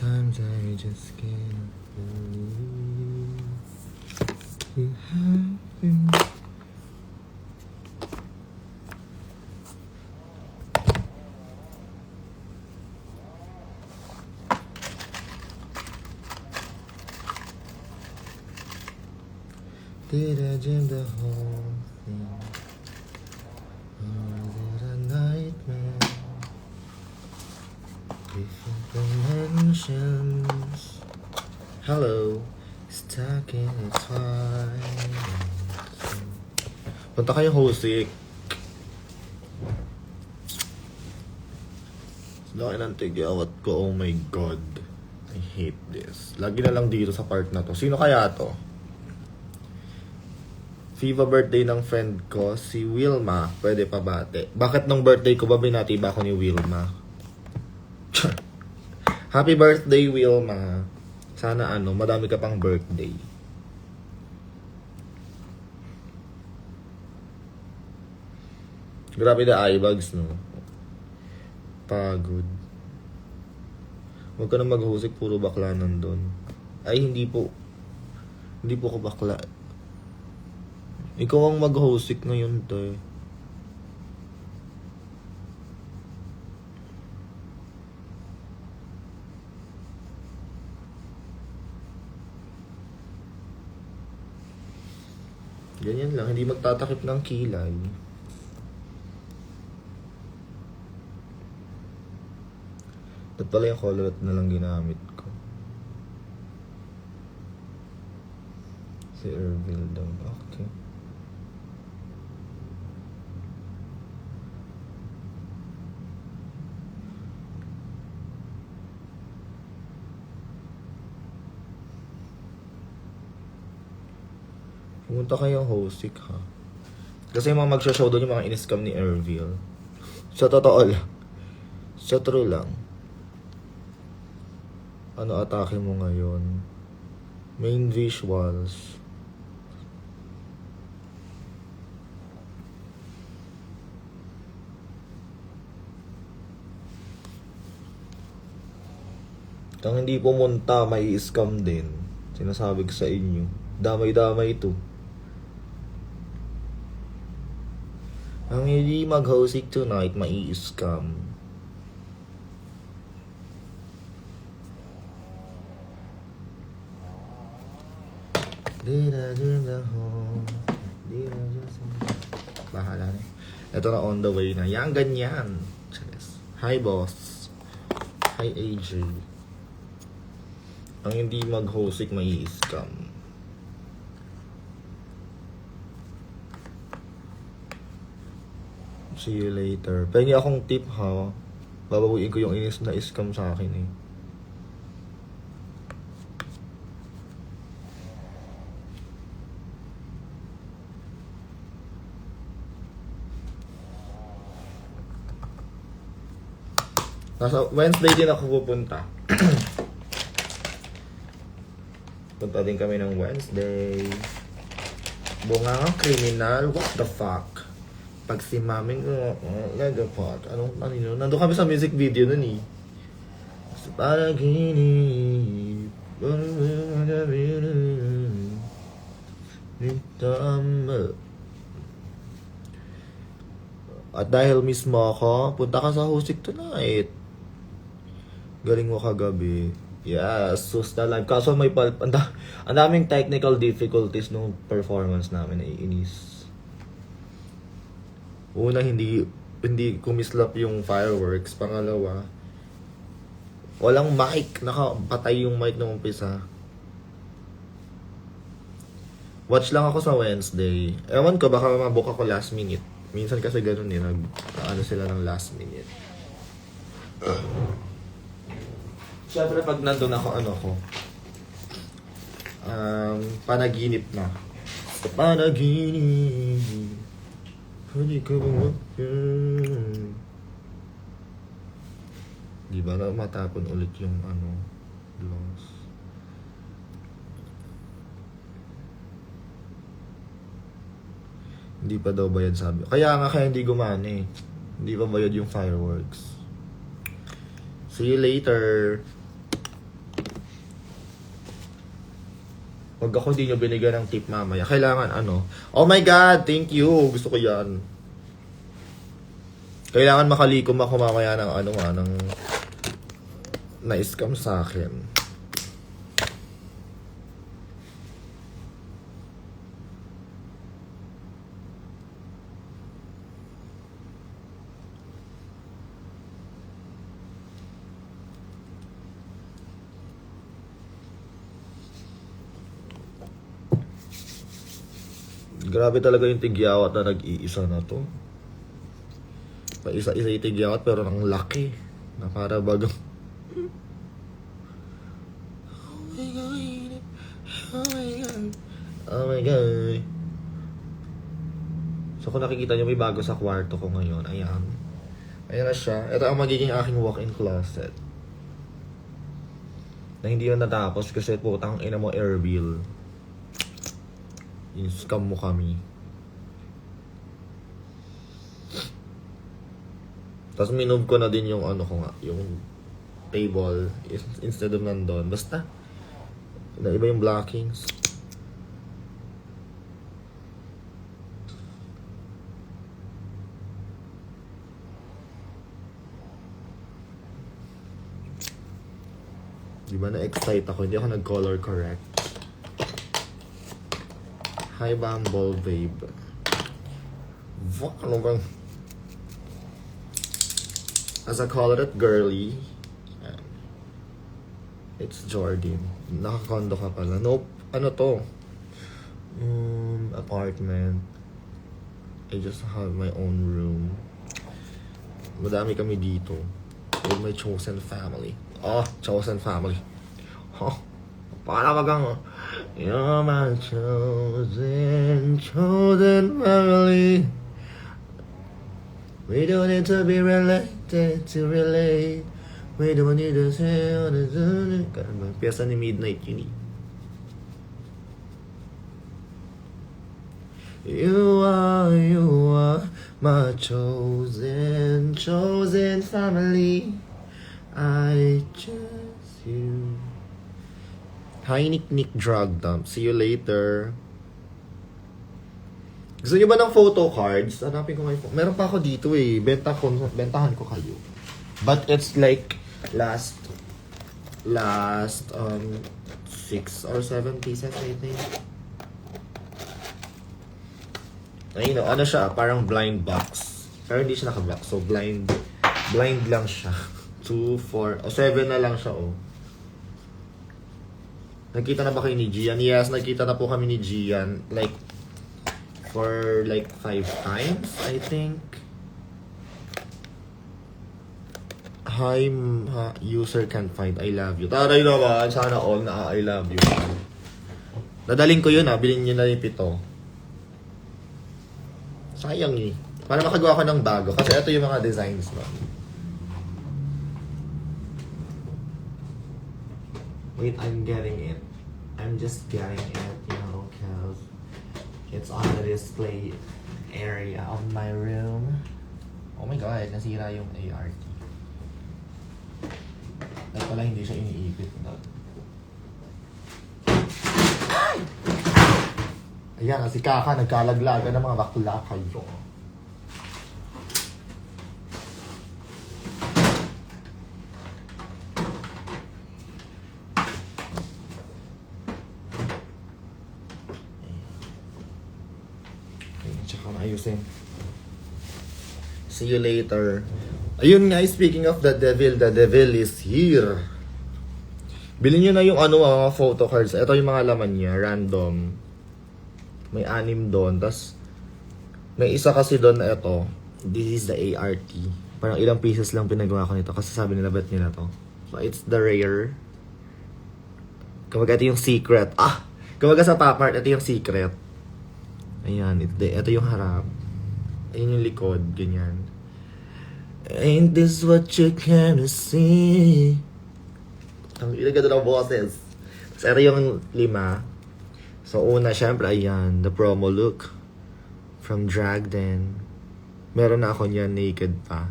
Sometimes I just can't believe you have been. Did I dream the whole thing? Or was it a nightmare? Different dimensions. Hello, stuck in a twilight. Punta kayo Hosik. Laki ng tigyawat ko, oh my god. I hate this. Lagi na lang dito sa part na to. Sino kaya to? Viva birthday ng friend ko, si Wilma. Pwede pa bate. Bakit nung birthday ko ba binati ba ako ni Wilma? Happy birthday, Wilma. Sana madami ka pang birthday. Grabe na eye bags, no? Pagod. Huwag ka na maghusik, puro bakla nandun. Ay, hindi po. Hindi po ko bakla. Ikaw ang mag-hosik ngayon, to. Ganyan lang, hindi magtatakip ng kilay. Ba't pala yung colorette na lang ginamit ko? Si Ervil daw. Okay. Pumunta kayong Hosik, ha? Kasi yung mga magsha-show doon yung mga in-scam ni Ervil. Sa totoo lang. Sa true lang. Ano atake mo ngayon? Main visuals. Kung hindi pumunta, may scam din. Sinasabi ko sa inyo. Damay-damay ito. Ang hindi mag-hosik tonight, may scam. Did I dream the whole? Did I just... Bahala na. Ito na on the way na. Yang ganyan. Hi, boss. Hi, AJ. Ang hindi mag-hosik, may scam. See you later. Pengi akong tip, ha? Babawiin ko yung inis na scam sa akin, eh. Nasa Wednesday din ako pupunta. Punta din kami ng Wednesday. Bungangang kriminal, what the fuck? Pag si maming nagapot, anong nandun kami sa music video nun, eh. Sa panaginip, at dahil mismo ako, punta ka sa Hosik tonight. Galing mo kagabi. Yes, sus na live. Kaso may ang daming technical difficulties nung performance namin, naiinis. Una, hindi kumislap yung fireworks. Pangalawa, walang mic. Nakapatay yung mic nung umpisa. Watch lang ako sa Wednesday. Ewan ko, baka mabook ako last minute. Minsan kasi ganun eh, sila ng last minute. Siyempre pag nandun ako, panaginip na. Sa panaginip, hindi ka ba di ba na matapon ulit yung gloss. Hindi pa daw bayad, sabi. Kaya hindi gumana eh. Hindi pa bayad yung fireworks. See you later. Pag ako di nyo binigyan ng tip mamaya, kailangan ano, oh my God, thank you, gusto ko yan. Kailangan makalikom ako mamaya ng ano ng na-scam sa akin. Grabe talaga yung tigyawat na nag-iisa na to. Isa-isa yung tigyawat pero ang laki. Na para bago. Oh my God. Oh my God. Oh my God. So kung nakikita nyo may bago sa kwarto ko ngayon. Ayan. Ayan na siya. Ito ang magiging aking walk-in closet. Na hindi yun natapos kasi putang ina mo airbill. In-scam mo kami. Tapos minove ko na din yung ano ko nga, yung table instead of nandun. Basta, iba yung blockings. Diba na-excite ako? Hindi ako nag-color correct. Hi, Bumble Babe. Ano bang? As I call it, girly. It's Jordan. Nakakondo ka pala. Nope. Ano to? Apartment. I just have my own room. Madami kami dito. With my chosen family. Oh, chosen family. Oh, para bagang you're my chosen family. We don't need to be related to relate. We don't need to say on the zone. Piyesa ni Midnight yun eh. You are my chosen family. I choose you. Hi, Nick Drug Dump. See you later. Gusto niyo ba ng photo cards? Hanapin ko ngayon. Meron pa ako dito eh. Bentahan ko kayo. But it's like last 6 or 7 pieces I think. Ayun, ano siya, parang blind box. Pero hindi siya naka-box. So blind lang siya. 2, 4, 7 na lang siya oh. Nakita na ba kayo ni Gian? Yes, nakita na po kami ni Gian. Like, for like 5 times, I think. Hi, user can't find I love you. Taray naman, sana all na I love you. Dadaling ko yun bilhin nyo na yung 7. Sayang eh. Para makagawa ko ng bago. Kasi ito yung mga designs na. Wait, I'm getting it. I'm just getting it, you know, because it's on the display area of my room. Oh my God, nasira yung ART. Dahil pala hindi siya iniipit na. Ayan, si Kaka nagkalaglaga ng mga bakla kayo. Ayusin. See you later. Ayun guys, speaking of the devil is here. Bilhin nyo na yung photo cards. Ito yung mga laman niya, random. May 6 doon. Tapos, may isa kasi doon na ito. This is the ART. Parang ilang pieces lang pinagawa ko nito. Kasi sabi nila, ba't nila to? So, it's the rare. Kapag ito yung secret. Kapag sa top part, ito yung secret. Ayan, ito yung harap. Ayan yung likod, ganyan. Ain't this what you came to see? Ang ilagay ng boses. So, ito yung 5. So, una, syempre, ayan, the promo look from Dragden. Meron na ako niyan, naked pa.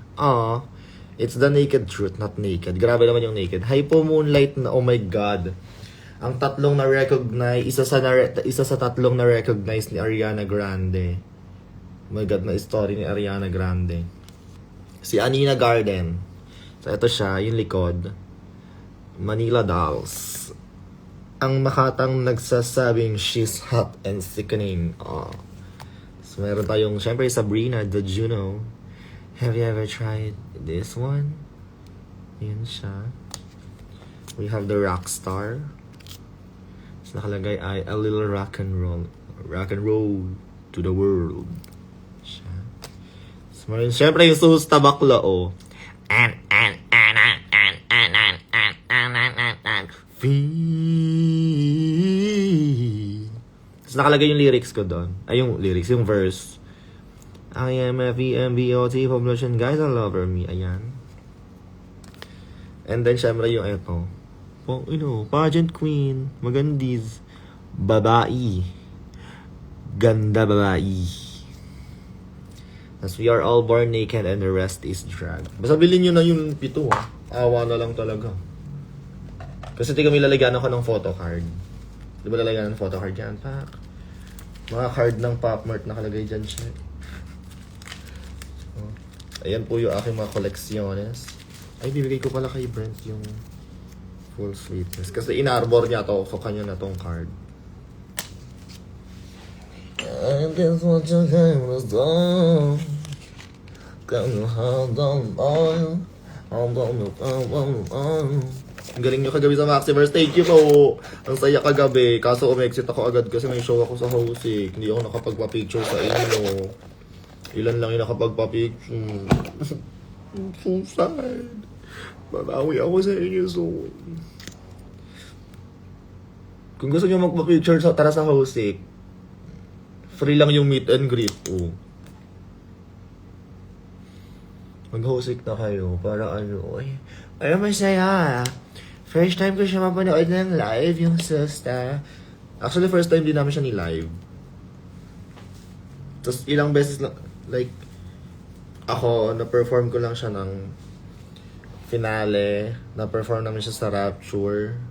It's the naked truth, not naked. Grabe naman yung naked. Hi po, Moonlight na, oh my God. Ang tatlong na-recognize, isa sa tatlong na-recognize ni Ariana Grande. Oh my God, na story ni Ariana Grande. Si Anina Garden. So, ito siya, yung likod. Manila Dolls. Ang makatang nagsasabing she's hot and sickening. Oh. So, meron tayong, syempre, Sabrina the Juno. Have you ever tried this one? Yun siya. We have the Rockstar. So, nakalagay ay a little rock and roll. Rock and roll to the world. Siya. So, meron, syempre, yung suhusta bakla, oh. Tapos nakalagay yung lyrics ko doon. Ay, yung lyrics, yung verse. I am FEMBOT population guys all over me. Ayan. And then, syempre yung eto. Oh, pageant queen. Magandis. Babae. Ganda babae. As we are all born naked and the rest is drag. Basta bilhin nyo na yung pito, ha. Awa na lang talaga. Kasi di kami lalagyan ako ng photo card. Di ba lalagyan ng photo card dyan, pak? Mga card ng Pop Mart nakalagay dyan siya. So, ayan po yung aking mga koleksyones. Ay, bibigay ko pala kay Brent yung full sweetness. Kasi in-arbor niya to, so kanya na tong card. I guess what you came was done. Can you hold on, boy? Hold on. Ang galing nyo kagabi sa Maxiverse. Thank you po. Ang saya kagabi. Kaso umexit ako agad kasi may show ako sa Hosik. Hindi ako nakapagpa-picture sa inyo. Ilan lang yung nakapagpa-picture. So sad. Babawi ako sa inyo soon. Kung gusto nyo magpa-picture, tara sa Hosik. Free lang yung meet and greet. Oh. Mag-Hosik na kayo para ano. Ay, masaya. First time ko siya mapanood ng live, yung Susta. Actually, first time din namin siya ni-live. Tapos ilang beses lang, like, ako, na-perform ko lang siya ng finale. Na-perform namin siya sa Rapture.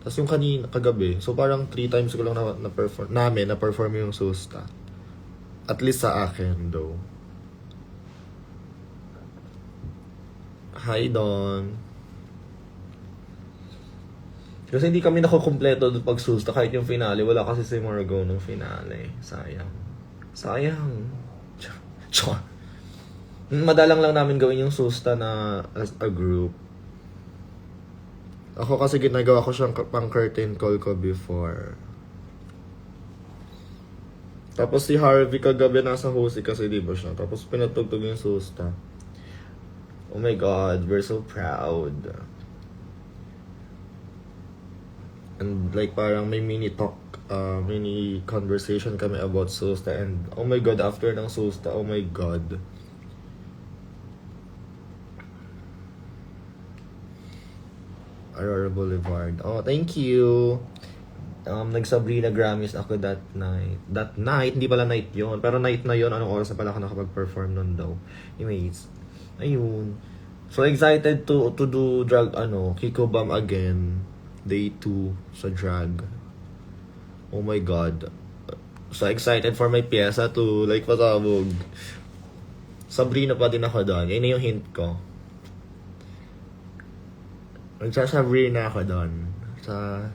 Tapos yung kagabi, so parang 3 times ko lang na-perform yung Susta. At least sa akin, though. Hi, Don. Kasi hindi kami nakukumpleto pag Susta. Kahit yung finale, wala kasi si Margo ng finale. Sayang. Char. Madalang lang namin gawin yung Susta na as a group. Ako kasi ginagawa ko siyang pang curtain call ko before. Tapos si Harvey kagabi nasa Hosik kasi di ba siya. Tapos pinatugtog yung Susta. Oh my God, we're so proud. And like parang may mini talk, mini conversation kami about Susta. And oh my God, after ng Susta, oh my God. Aurora Boulevard. Oh, thank you. Nag-Sabrina Grammys ako that night. That night, hindi pala night yon. Pero night na yon, anong oras na pala ako nakapag-perform nun daw. Anyways, ayun. So excited to do drag, Kiko Bam again. Day 2 sa drag. Oh my God. So excited for my pyesa to like pasabog. Sabrina pa din ako doon. Yan yung hint ko. Magsasabrina ako doon. Sa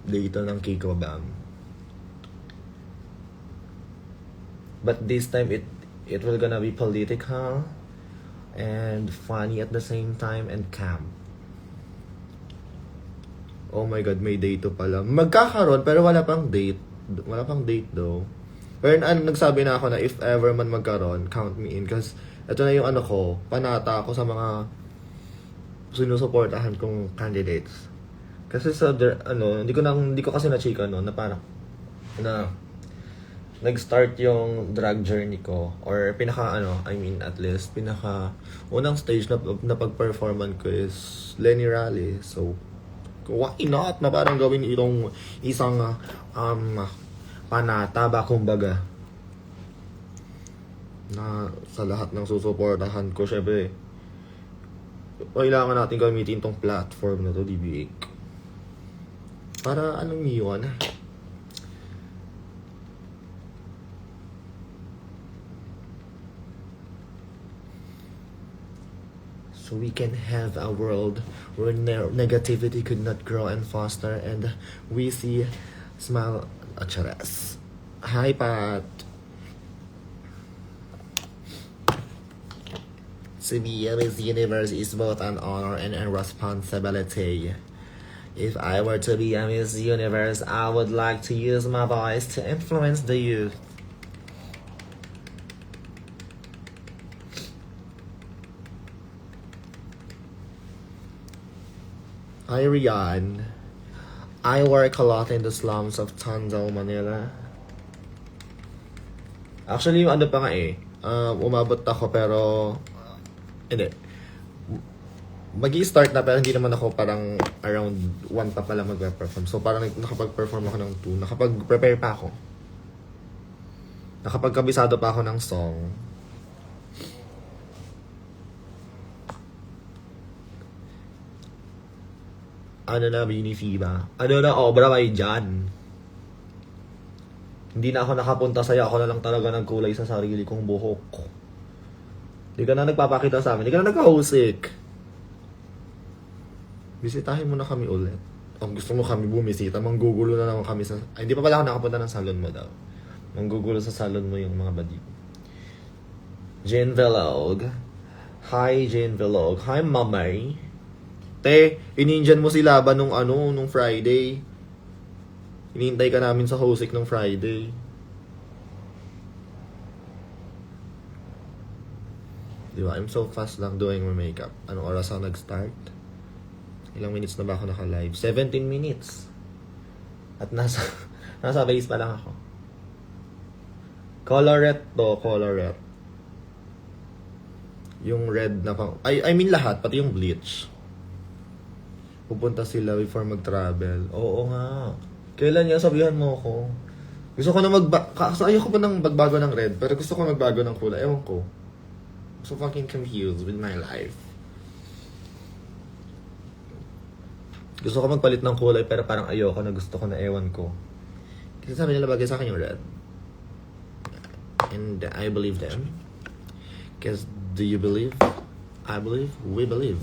dito ng Kiko Bam. But this time it will gonna be political and funny at the same time and camp. Oh my God, may date pala. Magkakaroon pero wala pang date. Wala pang date though. Pero nagsabi na ako na if ever man magkaroon, count me in. Kasi ito na yung panata ako sa mga sinusuportahan kong candidates. Kasi sa hindi ko kasi na-chika na parang nag-start yung drag journey ko or at least unang stage na pag-performan ko is Lenny Rally. So why not na parang gawin itong isang panata ba kumbaga na sa lahat ng susuportahan ko. Syempre kailangan natin gamitin tong platform na to, DBA. Para alam niyo yun. So we can have a world where negativity could not grow and foster, and we see smile charas. Hi, Pat. To be Miss Universe is both an honor and a responsibility. If I were to be a Miss Universe, I would like to use my voice to influence the youth. Hi, Rian. I work a lot in the slums of Tondo, Manila. Actually, yung ano pa nga umabot ako pero hindi. Magi-start na pero hindi naman ako parang around 1 pa pala mag-perform. So parang nakapag-perform ako ng 2. Nakapag-prepare pa ako. Nakapagkabisado pa ako ng song. Ano na, Binifiba? Ano na, obra kayo dyan? Hindi na ako nakapunta sa'yo. Ako na lang talaga nagkulay sa sarili kong buhok. Hindi ka na nagpapakita sa amin. Hindi ka na nagka-hosik. Bisitahin mo na kami ulit. Kung gusto mo kami bumisita, manggugulo na naman kami sa... Ay, hindi pa pala ako nakapunta ng salon mo daw. Manggugulo sa salon mo yung mga badi. Jane Vlog. Hi, Jane Vlog. Hi, Mamay. Te, ininjan mo si Laban nung Friday. Hinihintay ka namin sa hosik nung Friday. Diba? I'm so fast lang doing my makeup. Anong oras ako nag-start? Ilang minutes na ba ako naka-live? 17 minutes. At nasa base pa lang ako. Colorette to, colorette. Yung red na pang... I mean lahat, pati yung bleach. Pupunta sila before mag-travel. Oo nga. Kailan yan? Sabihan mo ako. Gusto ko na ayoko pa ng magbago ng red, pero gusto ko magbago ng kulay. Ewan ko. So fucking confused with my life. Gusto ko magpalit ng kulay, pero parang ayoko na, gusto ko na, ewan ko. Kasi sabi nila bagay sa akin yung red. And I believe them. Because do you believe? I believe. We believe.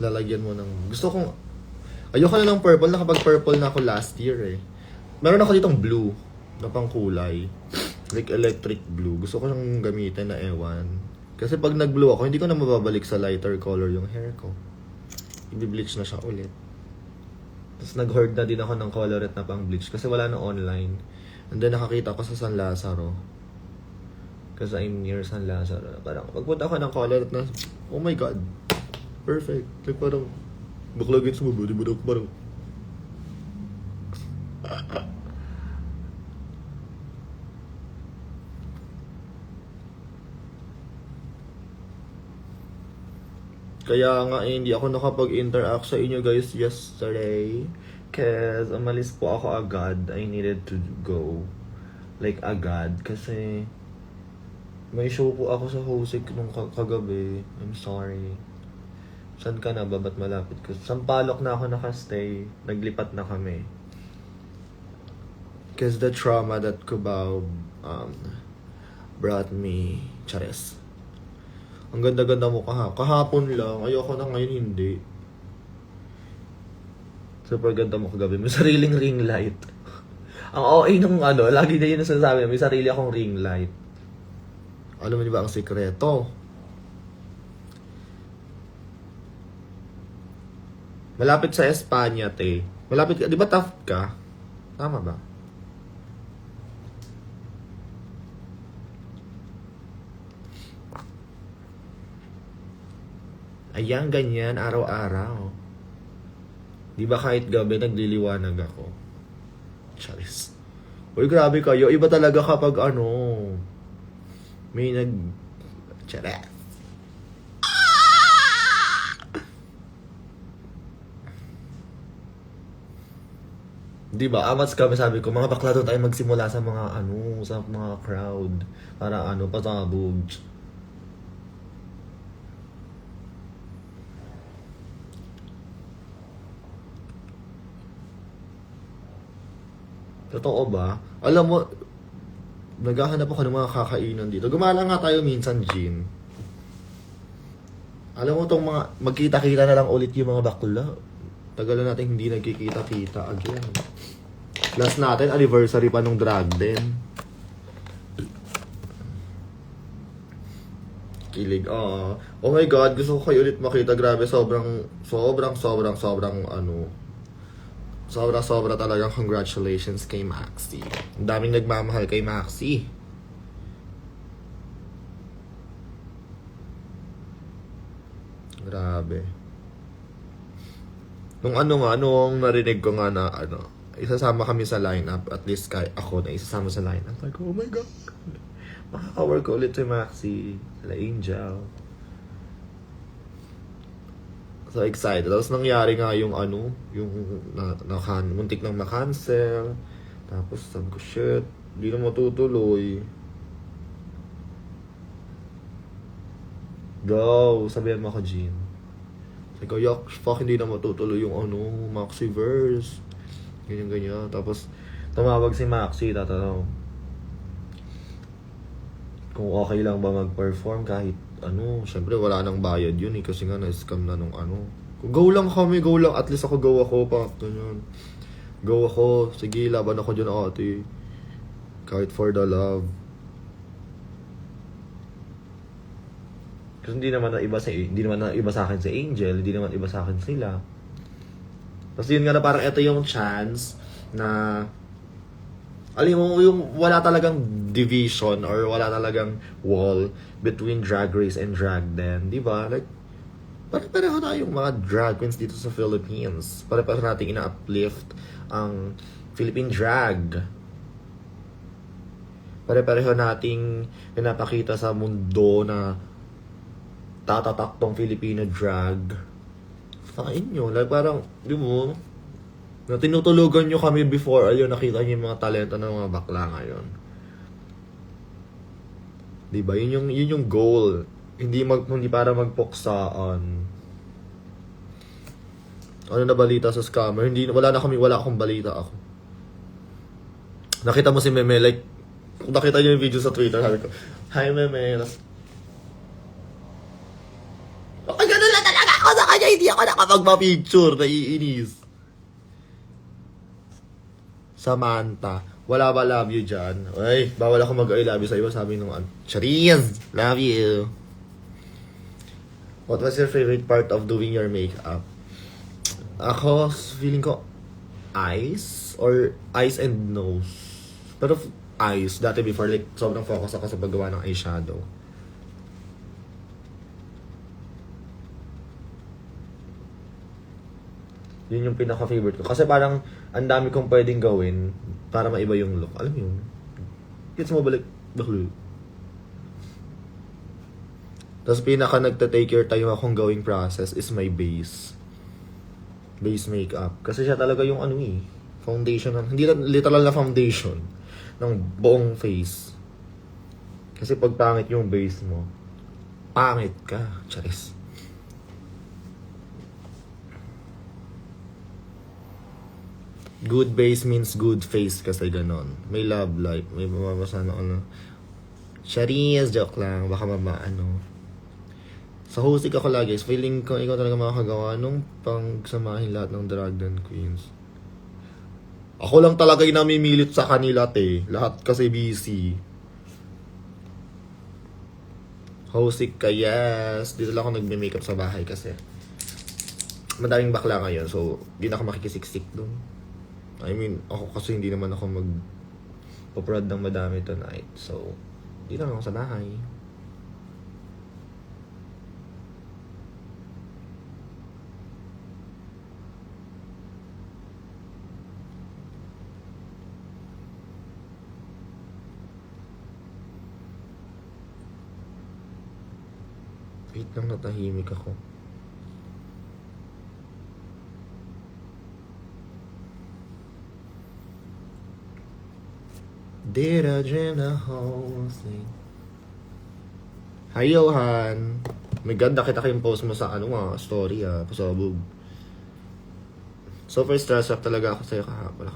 Lalagyan mo ng... Gusto kong... Ayoko na ng purple. Nakapag-purple na ako last year eh. Meron ako ditong blue na pang kulay. Like electric blue. Gusto ko siyang gamitin na ewan. Kasi pag nag-blue ako, hindi ko na mababalik sa lighter color yung hair ko. I-bleach na siya ulit. Tapos nag-hoard na din ako ng colorette na pang bleach kasi wala na online. And then nakakita ko sa San Lazaro. Kasi I'm near San Lazaro. Parang pagpunta ako ng colorette na, oh my god. Perfect. Like parang baklagin sa baba, di ba? Parang kaya nga hindi ako nakapag-interact sa inyo guys yesterday. Cause umalis po ako agad. I needed to go. Like agad. Kasi may show po ako sa Hosik nung kagabi. I'm sorry. Saan ka na ba? Ba't malapit ka? Sampalok na ako nakastay. Naglipat na kami. Because the trauma that Cubao brought me. Chares. Ang ganda-ganda mo kahapon lang. Ayoko na ngayon hindi. Super ganda mo kagabi. May sariling ring light. Ang OA nung lagi na yun nasasabi. May sarili akong ring light. Alam mo ba ang sikreto? Malapit sa Espanya, te. Malapit ka, di ba Taft ka? Tama ba? Ayan, ganyan, araw-araw. Di ba kahit gabi nagliliwanag ako? Charis. Uy, grabe kayo. Iba talaga kapag may Charis. Di ba? Amats kami, sabi ko, mga bakla doon tayo magsimula sa mga sa mga crowd. Para pasabog. Totoo ba? Alam mo, naghahanap ako ng mga kakainan dito. Gumala nga tayo minsan, Jean. Alam mo tong mga, magkita-kita na lang ulit yung mga bakla. Tagal na natin hindi nagkikita-kita again. Last natin, anniversary pa nung drag din. Kilig, oh my God, gusto ko kayo ulit makita. Grabe, sobrang sobra talagang congratulations kay Maxi. Ang daming nagmamahal kay Maxi. Grabe. Nung narinig ko nga na isasama kami sa lineup, at least ako na isasama sa lineup. Like, oh my God. Makaka-work ko ulit si Maxi, sila Angel. So excited. Tapos nangyari nga yung muntik nang ma-cancel. Tapos sabi ko, shit, hindi na matutuloy. Go, sabihan mo ako, Jean. Sabi ko, fuck, hindi na matutuloy yung Maxiverse. Ganyan. Tapos, tumawag si Maxi, tatanong kung okay lang ba mag-perform kahit syempre wala nang bayad yun kasi nga na-scam na nung Go lang kami, go lang. At least ako, go ako pa. Ganyan. Go ako. Sige, laban ako dyan, ate. Kahit for the love. Kasi hindi naman na iba sa akin si Angel, hindi naman iba sa akin sila. Tapos yun nga na parang ito yung chance na alam mo, yung wala talagang division or wala talagang wall between Drag Race and Drag Den, di ba? Like, pare-pareho tayong mga drag queens dito sa Philippines. Pare-pareho nating ina-uplift ang Philippine drag. Pare-pareho nating pinapakita sa mundo na tatatak tong Filipino drag. Fine nyo. Like, parang, di mo, na tinutulugan nyo kami before, ayun, nakita nyo yung mga talento ng mga bakla ngayon. Diba? Yun yung goal. Hindi para magpuksaan. Ano na balita sa scammer? Wala akong balita ako. Nakita mo si Meme, like, kung nakita nyo yung video sa Twitter, sabi ko, hi Meme. Okay, ganun lang talaga ako sa kanya, hindi ako nakapagpa-picture, naiinis. Samantha, wala ba love you dyan? Ay, bawal ako mag-I love you sa iba, sabi nung Charis, love you. What was your favorite part of doing your makeup? Ako, feeling ko, eyes and nose. Pero eyes, dati before, like, sobrang focus ako sa paggawa ng eyeshadow. Yun yung pinaka-favorite ko. Kasi parang, ang dami kong pwedeng gawin para maiba yung look. Alam mo yun? Gets mo balik, baklo. Tapos pinaka nagta-take your time akong gawing process is my base. Base makeup. Kasi siya talaga yung foundation. Hindi literal na foundation ng buong face. Kasi pag pangit yung base mo, pangit ka. Charis. Good base means good face kasi ganon. May love life. May mababasa na Charis, joke lang. Baka Sa hosting ako lagi, feeling ko ikaw talaga makakagawa nung pagsamahin lahat ng drag den queens. Ako lang talaga yung namimilit sa kanila, te. Lahat kasi busy. Hosting ka, yes. Dito lang ako nagme-makeup sa bahay kasi madaming bakla ngayon, so di na ako makikisiksik doon. I mean, ako kasi hindi naman ako mag-prod ng madami tonight. So, di lang ako sa bahay. Wait lang, natahimik ako. Did I dream the whole thing? Hi, Johan. My God, nakita ko yung post mo sa story pasabog. Super stress up talaga ako sa'yo kahapon.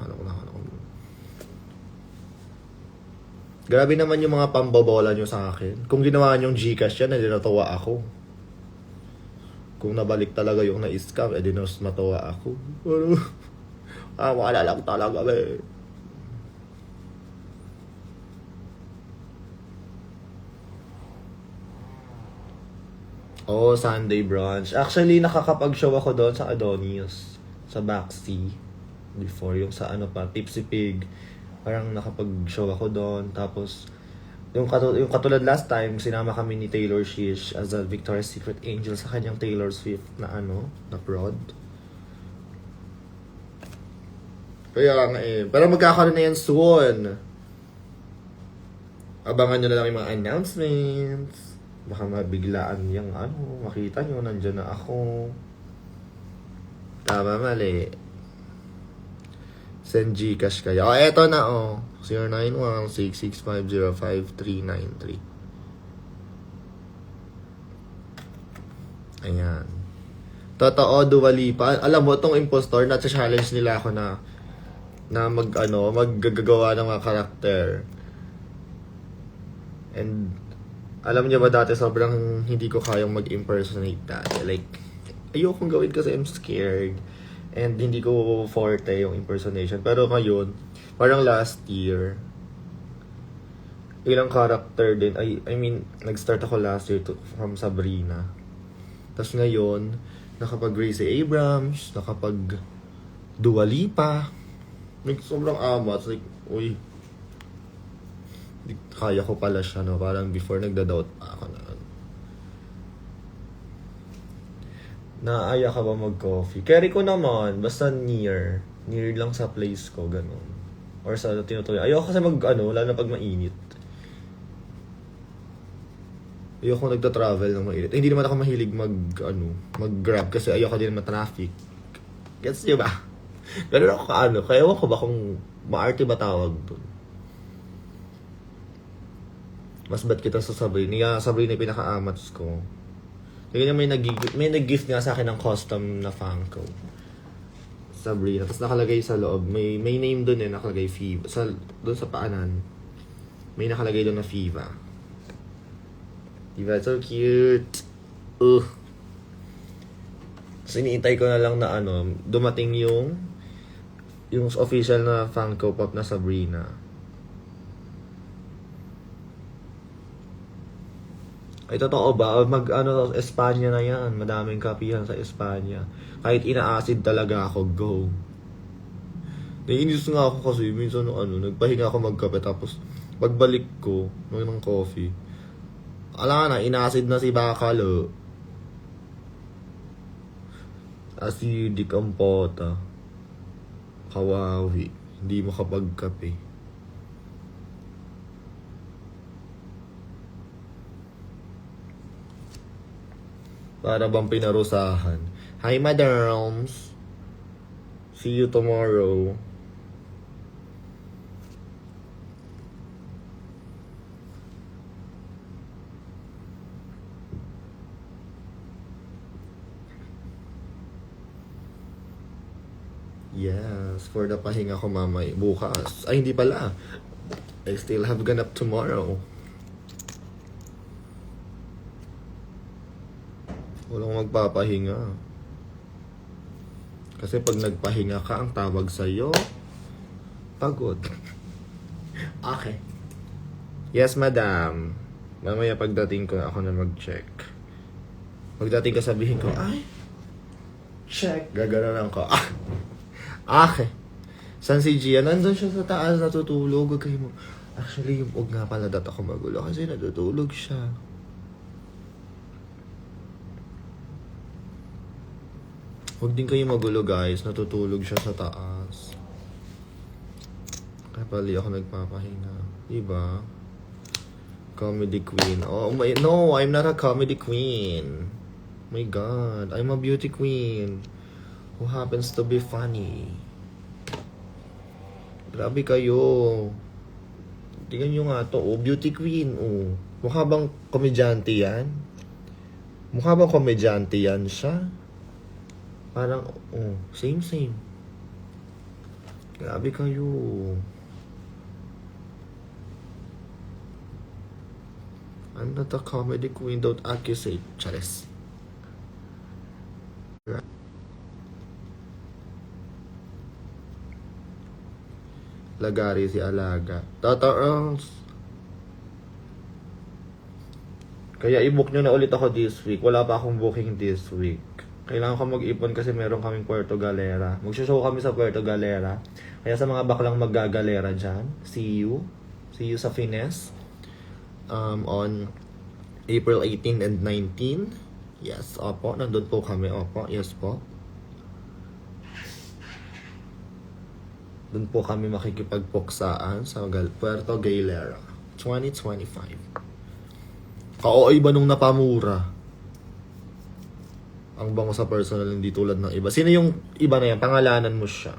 Grabe naman yung mga pambobola nyo sa akin. Kung ginawa nyong Gcash yan, edi natuwa ako. Kung nabalik talaga yung na-scam, edi matawa ako. Wala lang talaga, be. Oh, Sunday brunch. Actually, nakakapag-show ako doon sa Adonis. Sa Baxi. Before, yung sa Tipsy Pig. Parang nakapag-show ako doon. Tapos, yung katulad last time, sinama kami ni Taylor Shish as a Victoria's Secret Angel sa kanyang Taylor Swift na na prod. Kaya nga Pero magkakaroon na yan soon. Abangan nyo na lang yung mga announcements. Baka mabiglaan yung makita nyo, nandyan na ako. Tama, mali. Send Gcash kayo. Eto na 091-66505-393. Ayan. Totoo, Dua Lipa. Alam mo, itong impostor, na-challenge nila ako na maggagawa ng mga karakter. And, alam niyo ba dati, sobrang hindi ko kayang mag-impersonate dati. Like, ayokong gawin kasi I'm scared. And hindi ko forte yung impersonation. Pero ngayon, parang last year, ilang character din. I mean, nag-start ako last year from Sabrina. Tapos ngayon, nakapag Gracie Abrams, nakapag Dua Lipa. Like, sobrang amat. Like, uy, kaya ko pala siya, no? Parang before, nagda-doubt pa ako na. Naaya ka ba mag-coffee? Carry ko naman, basta near. Near lang sa place ko, ganun. Or sa tinutuloy. Ayoko kasi lalo na pag mainit. Ayoko nagta-travel ng mainit. Hindi naman ako mahilig mag-grab kasi ayoko din naman traffic. Gets niyo ba? Ganun ako kaya ewan ko ba kung maarte ba tawag dun. Mas ba't kita sa Sabrina? Sabrina yung pinaka-amats ko. Kaya may nag-gift nga sa akin ng custom na Funko. Sabrina. Tapos nakalagay sa loob. May name doon nakalagay Fiva. Doon sa paanan. May nakalagay doon na Fiva. Diba? So cute. So iniintay ko na lang na dumating yung official na Funko Pop na Sabrina. Ay, totoo ba? Espanya na yan. Madaming kapihan sa Espanya. Kahit ina-acid talaga ako, go. Naiinis nga ako kasi minsan nagpahinga ako magkape tapos pagbalik ko ng coffee. Ala na, ina-acid na si Bakalo. Acidic ang pota. Kawawi. Hindi makapagkape. Para bang pinarusahan. Hi, madams. See you tomorrow. Yes, for the pahinga ko bukas. Ay, hindi pala. I still have ganap tomorrow. Walang magpapahinga. Kasi pag nagpahinga ka, ang tawag sa'yo, pagod. Okay. Yes, madam. Mamaya pagdating ko, ako na mag-check. Pagdating ka, sabihin ko, ay, check. Gagano'n ko. Okay. San si Gia? Nandun siya sa taas, natutulog. Huwag kayo mo. Actually, huwag nga pala ako magulo kasi natutulog siya. Huwag din kayo magulo, guys. Natutulog siya sa taas. Kaya pali ako nagpapahinga. Diba? Comedy queen. Oh my... No, I'm not a comedy queen. My God. I'm a beauty queen. Who happens to be funny. Grabe kayo. Tingnan nyo nga to, oh. Beauty queen, oh. Mukha bang komedyante yan? Mukha bang komedyante yan siya? Parang, oh, same. Grabe kayo. I'm not a comedy queen, don't accusate. Charis. Lagari si Alaga. Tata Earls. Kaya i-book nyo na ulit ako this week. Wala pa akong booking this week. Kailangan ko mag-ipon kasi meron kaming Puerto Galera. Mag-show kami sa Puerto Galera. Kaya sa mga baklang maggagalera dyan, see you. See you sa Finesse. On April 18 and 19. Yes, opo. Nandun po kami, opo. Yes po. Doon po kami makikipagpuksaan sa Puerto Galera 2025. Kaoy ba nung napamura? Ang bango sa personal, hindi tulad ng iba. Sino yung iba na yan? Pangalanan mo siya.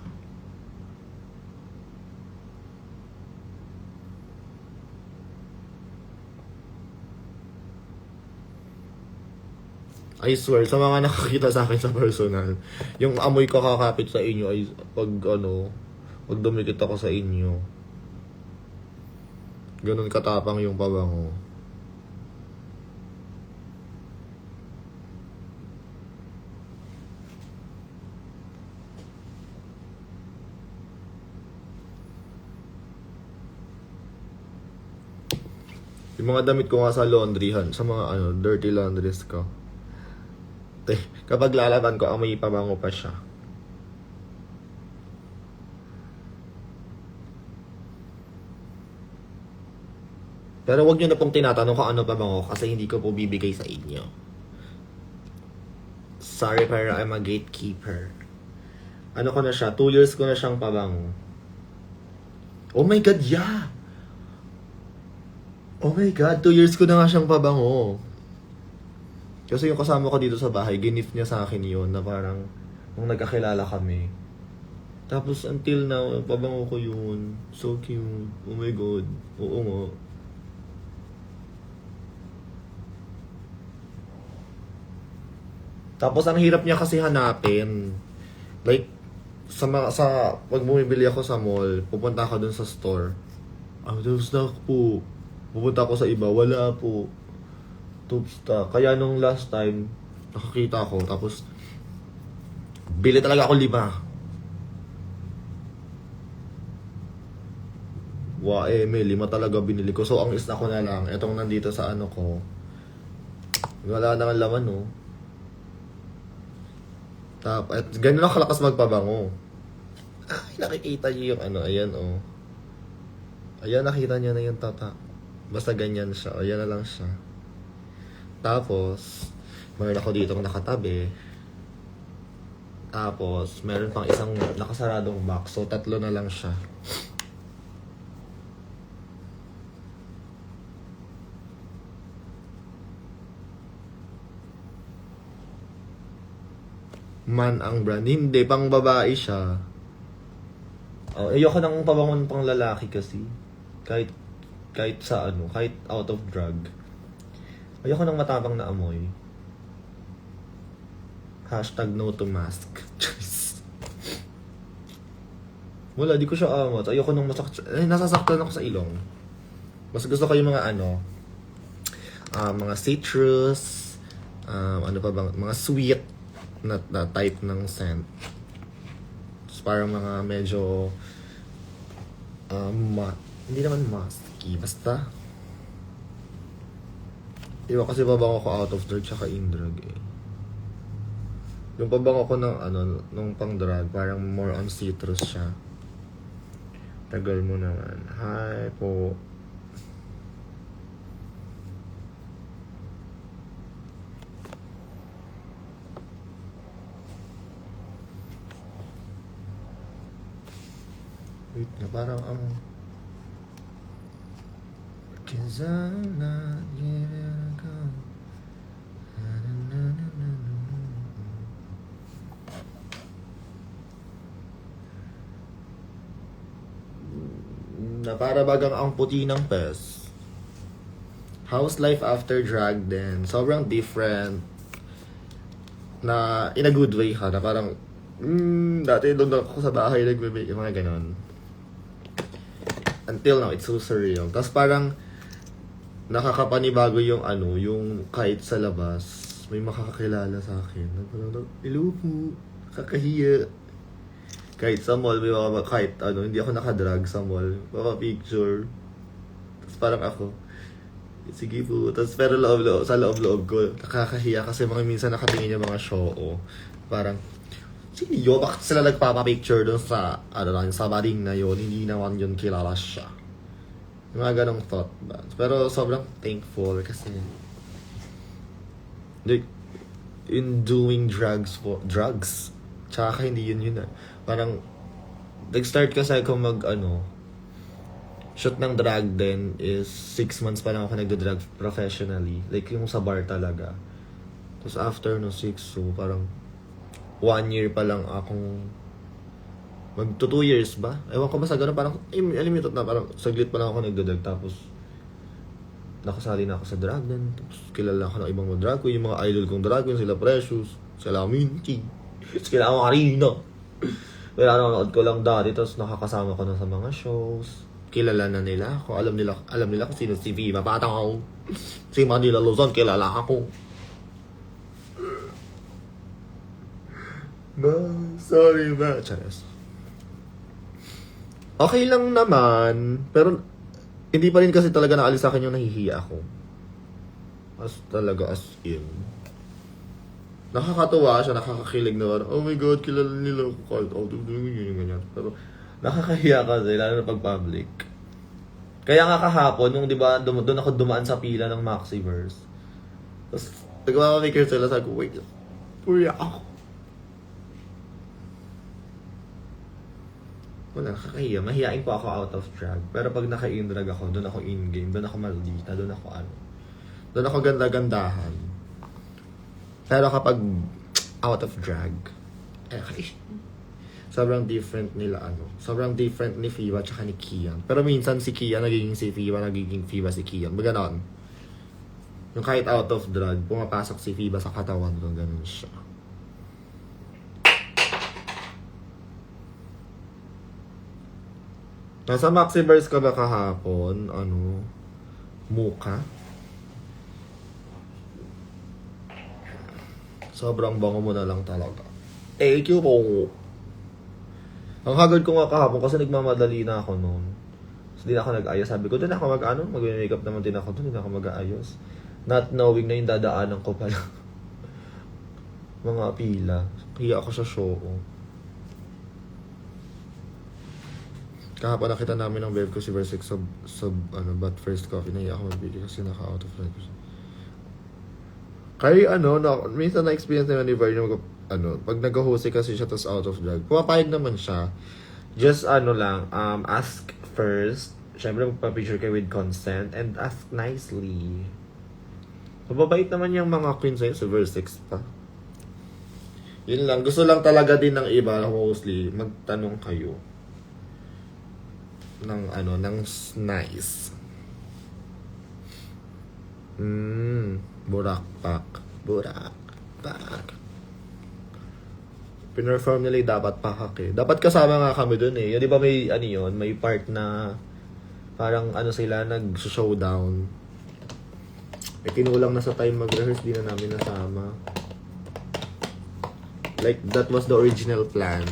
I swear, sa mga nakakita sa akin sa personal, yung amoy ko kakapit sa inyo ay pag dumikit ako sa inyo. Ganun katapang yung pabango. Yung mga damit ko nga sa laundryhan, sa mga dirty laundries ko. Kapag lalaban ko, amoy pabango pa siya. Pero wag nyo na pong tinatanong kung ano pabango kasi hindi ko po bibigay sa inyo. Sorry, pero I'm a gatekeeper. Ano ko na siya? 2 years ko na siyang pabango. Oh my God, yeah! Oh my God, 2 years ko na nga siyang pabango. Kasi yung kasama ko dito sa bahay, gift niya sa akin yun na parang nung nagkakilala kami. Tapos until now, pabango ko yun. So cute. Oh my God. Oo nga. Tapos ang hirap niya kasi hanapin. Like, pag bumibili ako sa mall, pupunta ako dun sa store. Out of stock po. Pupunta ako sa iba, wala po. Top stock. Kaya nung last time, nakakita ako, tapos bili talaga ako 5. May 5 talaga binili ko. So, ang isna ko na lang, etong nandito sa ano ko. Wala nang laman, no? At ganun lang kalakas magpabango. Ay, nakikita niyo yung ayan, oh. Ayan, nakita niya na yung tata. Basta ganyan siya. Ayan na lang siya. Tapos, meron ako ditong nakatabi. Tapos, meron pang isang nakasaradong box. So, 3 na lang siya. Man ang brand. Hindi, pang babae siya. Ayoko nang pabangon pang lalaki kasi. Kahit sa kahit out of drug. Ayoko nang matapang na amoy. #no to mask. Wala, di ko siya amat. Ayoko nang nasasaktan ako sa ilong. Mas gusto ko yung mga mga citrus, ano pa bang, mga sweet na type ng scent. Tapos parang mga medyo hindi naman musky, basta iba kasi pabango ko out of drug tsaka in drug eh. Yung pabango ko ng nung pang drug, parang more on citrus siya. Tagal mo naman. Hi po. Wait na, parang Cause I'm not giving a go. na para bagang ang puti ng pes. How's life after drag then? Sobrang different. Na in a good way ha, na parang dati doon ako sa bahay nagbe-bake, yung mga ganon. Until now, it's so surreal. Tapos parang nakakapanibago yung yung kahit sa labas, may makakakilala sa akin. Hello po, kakahiya. Kahit sa mall, may kahit hindi ako nakadrag sa mall, picture. Tapos parang ako, sige po. Tapos pero sa loob-loob ko, nakakahiya kasi mga minsan nakatingin yung mga show. Parang, sino yun? Bakit sila nagpapapicture doon sa, sa baring na yun? Hindi naman yun kilala siya. Yung mga ganong thought ba? Pero sobrang thankful kasi, like, in doing drugs, tsaka hindi yun. Parang, nag-start kasi ako shoot ng drag din is 6 months pa lang ako nagda-drag professionally. Like, yung sa bar talaga. Tapos after 6, so parang 1 year pa lang akong magto 2 years ba? Ewan ko ba sa gano'n, parang limited na, parang saglit pa lang ako nagda-drag. Tapos nakasali na ako sa drag din. Tapos kilala ako ng ibang mga drag queen, yung mga idol kong drag queen, sila Precious, sila Minty, sila Marina. Pero nanonood ko lang dati, tapos nakakasama ko na sa mga shows. Kilala na nila ako, alam nila kung sino si Viva Patang, si Manila Luzon, kilala ako. Sorry ba? Charas. Okay lang naman, pero hindi pa rin kasi talaga naalis sa akin yung nahihiya ako. As in. Nakakatuwa siya, nakakakilig na parang, oh my God, kilala nila ako kahit out of the yung ganyan. Pero nakakahiya kasi, lalo na pag public. Kaya nga kahapon, nung diba, doon ako dumaan sa pila ng Maxiverse. Tapos, nagmamamikir sila, sabi ko, wait, puri ako. Wala, nakakahiya. Mahihain po ako out of drag. Pero pag naka-in-drag ako, doon ako in-game, doon ako maldita, doon ako ganda-gandahan. Pero kapag out of drag, sobrang different nila sobrang different ni Fiva tsaka ni Kian. Pero minsan si Kian nagiging si Fiva, nagiging Fiva si Kian. Maganon. Yung kahit out of drag, pumapasok si Fiva sa katawan ko, ganun siya. Nasa Maxiverse ka ba kahapon? Muka? Sobrang bango mo na lang talaga. Thank you po. Ang hagad ko nga kahapon kasi nagmamadali na ako noon. So, di na ako nag-ayos. Sabi ko, din ako mag-makeup naman din ako doon, di na ako mag-ayos. Not knowing na yung dadaanan ko pala. Mga pila. Kaya ako sa show. Kahapon nakita namin ng babe ko si Versix but first coffee na ako magbili kasi naka-out of line. Kaya minsan na-experience naman ni Vern pag nag-hosting kasi siya tapos out of drag, pumapayag naman siya. Just ask first. Siyempre magpa-picture kayo with consent and ask nicely. Mababait naman yung mga queens sa'yo sa Versix pa. Yun lang. Gusto lang talaga din ng iba, mostly, magtanong kayo. Ng nice. Burakpak. Pinerform nila yung dapat pakak eh. Dapat kasama nga kami dun eh. Yung di ba may may part na parang sila nag-showdown. Kinulang na sa time mag-rehearse, di na namin nasama. Like, that was the original plan.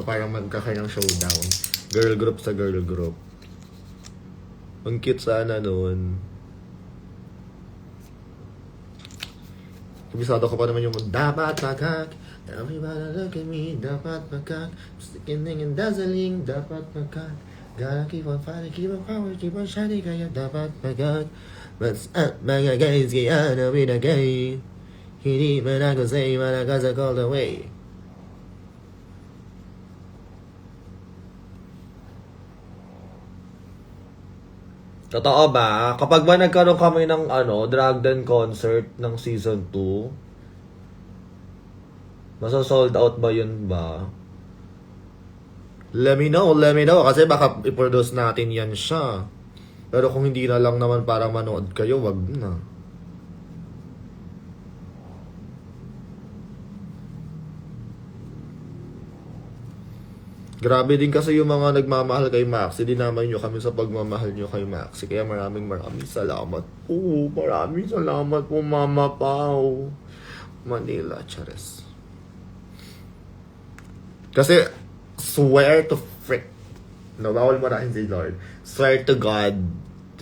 Parang magkakaroon ng showdown. Girl group sa girl group. Ang cute sana noon. Kabisado ko pa naman yung dapat magkak. Everybody look at me, dapat magkak. Sticking and dazzling, dapat magkak. Gotta keep on fighting, keep on power, keep on shining, kaya dapat magkak. What's up mga guys, kaya na binagay. Hindi man ako say, malakas ako all the way. Totoo ba? Kapag ba nagkaroon kami ng drag den concert ng season 2, maso-sold out ba yun ba? Let me know. Kasi baka i-produce natin yan siya. Pero kung hindi na lang naman para manood kayo, wag na. Grabe din kasi yung mga nagmamahal kay Maxi. Dinamay nyo kami sa pagmamahal nyo kay Maxi. Kaya maraming salamat po. Maraming salamat po, Mama Pao. Manila, Chares. Kasi, swear to frick. No, bawal marahin si Lord. Swear to God,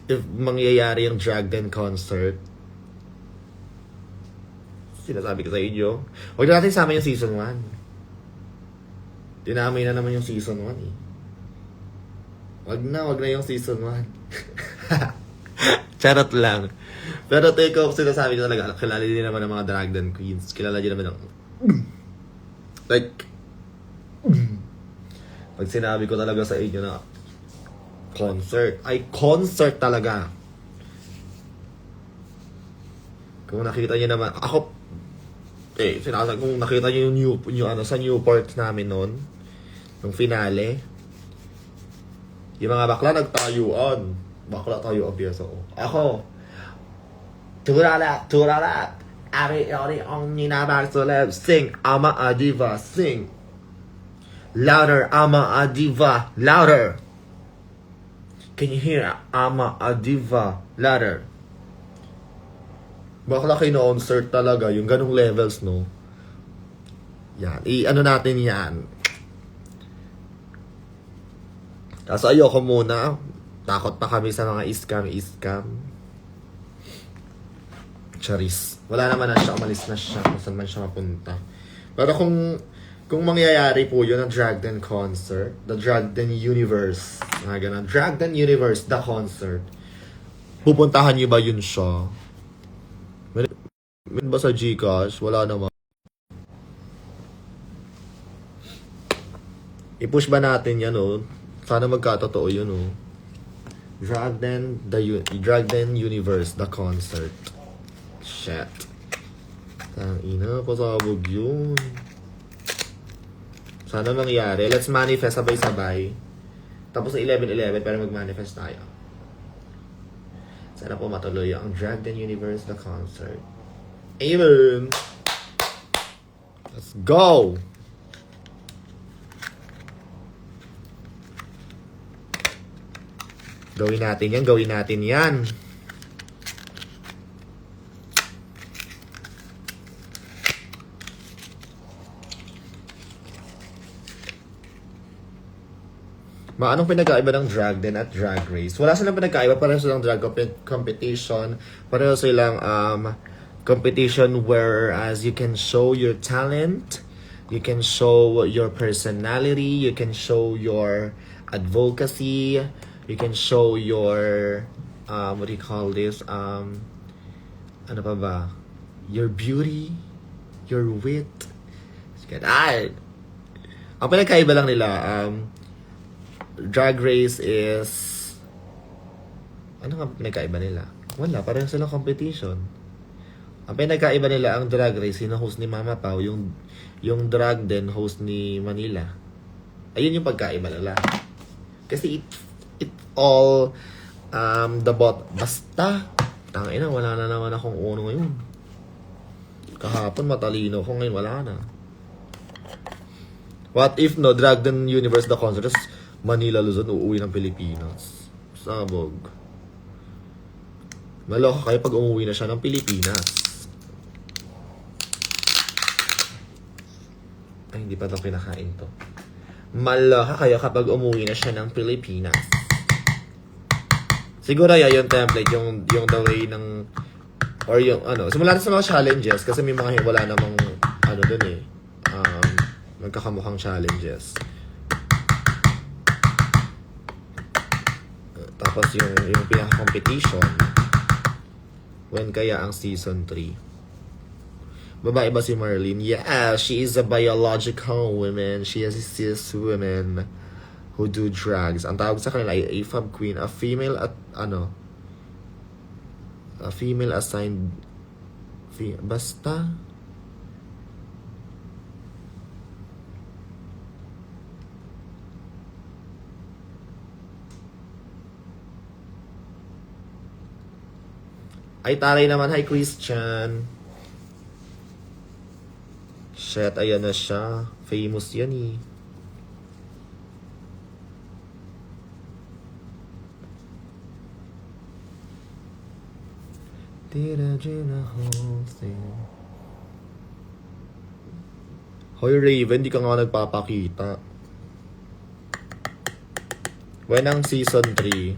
if mangyayari yung Drag Den concert, sinasabi ko sa inyo, huwag na natin sama yung season 1. Dinamay na naman yung season 1 eh. Wag na yung season 1. Charot lang. Pero take off, sinasabi ko talaga, kilala din naman ng mga Drag Den queens. Kilala din naman ng... Like... Pag sinabi ko talaga sa inyo na concert, ay concert talaga. Kung nakita niyo naman, ako, sinasabi, kung nakita niyo yung sa Newport namin noon, yung finale, yung mga bakla nagtayuan. Bakla tayo obvious ako. Ako, turala, ari, ang ninabang celeb, sing, ama a diva, sing. Louder, ama a diva, louder. Can you hear? Ama a diva, louder. Bakla kino-concert talaga, yung ganong levels, no? Yan, ano natin yan. Kaso ayoko muna. Takot pa kami sa mga scam. Charis. Wala naman na siya, umalis na siya kung saan man siya mapunta. Pero kung mangyayari po yun ang Drag Den concert, the Drag Den Universe, ganun, Drag Den Universe, the concert, pupuntahan niyo ba yun siya? Meron ba sa Gcash? Wala naman. I-push ba natin yan, oh? Sana magkatotoo yun, oh. Drag Den Universe, the concert. Shit. Tangina, pasabog yun. Sana mangyari. Let's manifest sabay-sabay. Tapos sa 11-11, pero mag-manifest tayo. Sana po matuloy ang Drag Den Universe, the concert. Amen! Let's go! Gawin natin yan. Anong pinagkaiba ng Drag Den at Drag Race? Wala silang pinagkaiba. Pareho silang drag competition. Pareho silang competition whereas you can show your talent, you can show your personality, you can show your advocacy, you can show your what do you call this? Ano pa ba? Your beauty, your wit. Ang pinagkaiba lang nila, Drag Race is... Ano nga pinagkaiba nila? Wala, pareho silang competition. Ang pinagkaiba nila, ang Drag Race, yung host ni Mama Pao, yung Drag Den host ni Manila. Ayun yung pagkaiba nila. Kasi it all basta tangina, wala na naman akong uno ngayon. Kahapon matalino ko, ngayon wala na. What if no, Drag Den Universe, the concert, Manila, Luzon, uuwi ng Pilipinas. Sabog. Maloka kayo pag umuwi na siya ng Pilipinas. Ay, hindi pa ito kinakain to. Maloka kayo kapag umuwi na siya ng Pilipinas. Siguro yung template, yung the way ng, or yung simula na sa mga challenges, kasi may mga wala namang, dun eh, magkakamukhang challenges. Tapos yung pinaka-competition, when kaya ang season 3? Babae ba si Marlene? Yeah, she is a biological woman. She is a cis woman who do drugs. Ang tawag sa kanila ay AFAB queen, a female assigned basta Ay, taray naman. Hi, Christian. Shit, ayan na siya. Famous yan eh. Hoy, Raven, di ka nga nagpapakita. When ang season 3?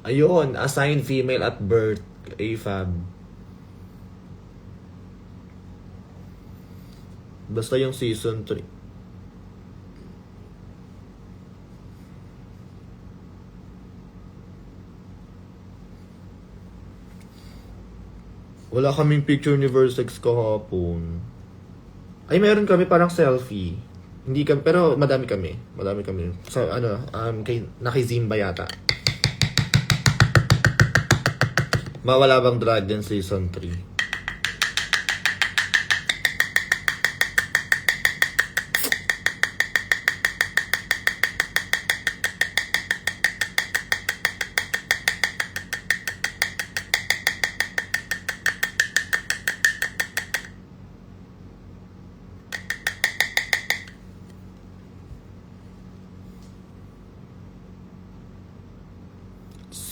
Ayun, assigned female at birth. AFAB. Basta yung season 3. Wala kaming picture ni Versex kahapon. Ay, meron kami parang selfie. Hindi kami, pero madami kami. Madami kami. So, kay Zimba yata. Mawala bang Dragon Season 3?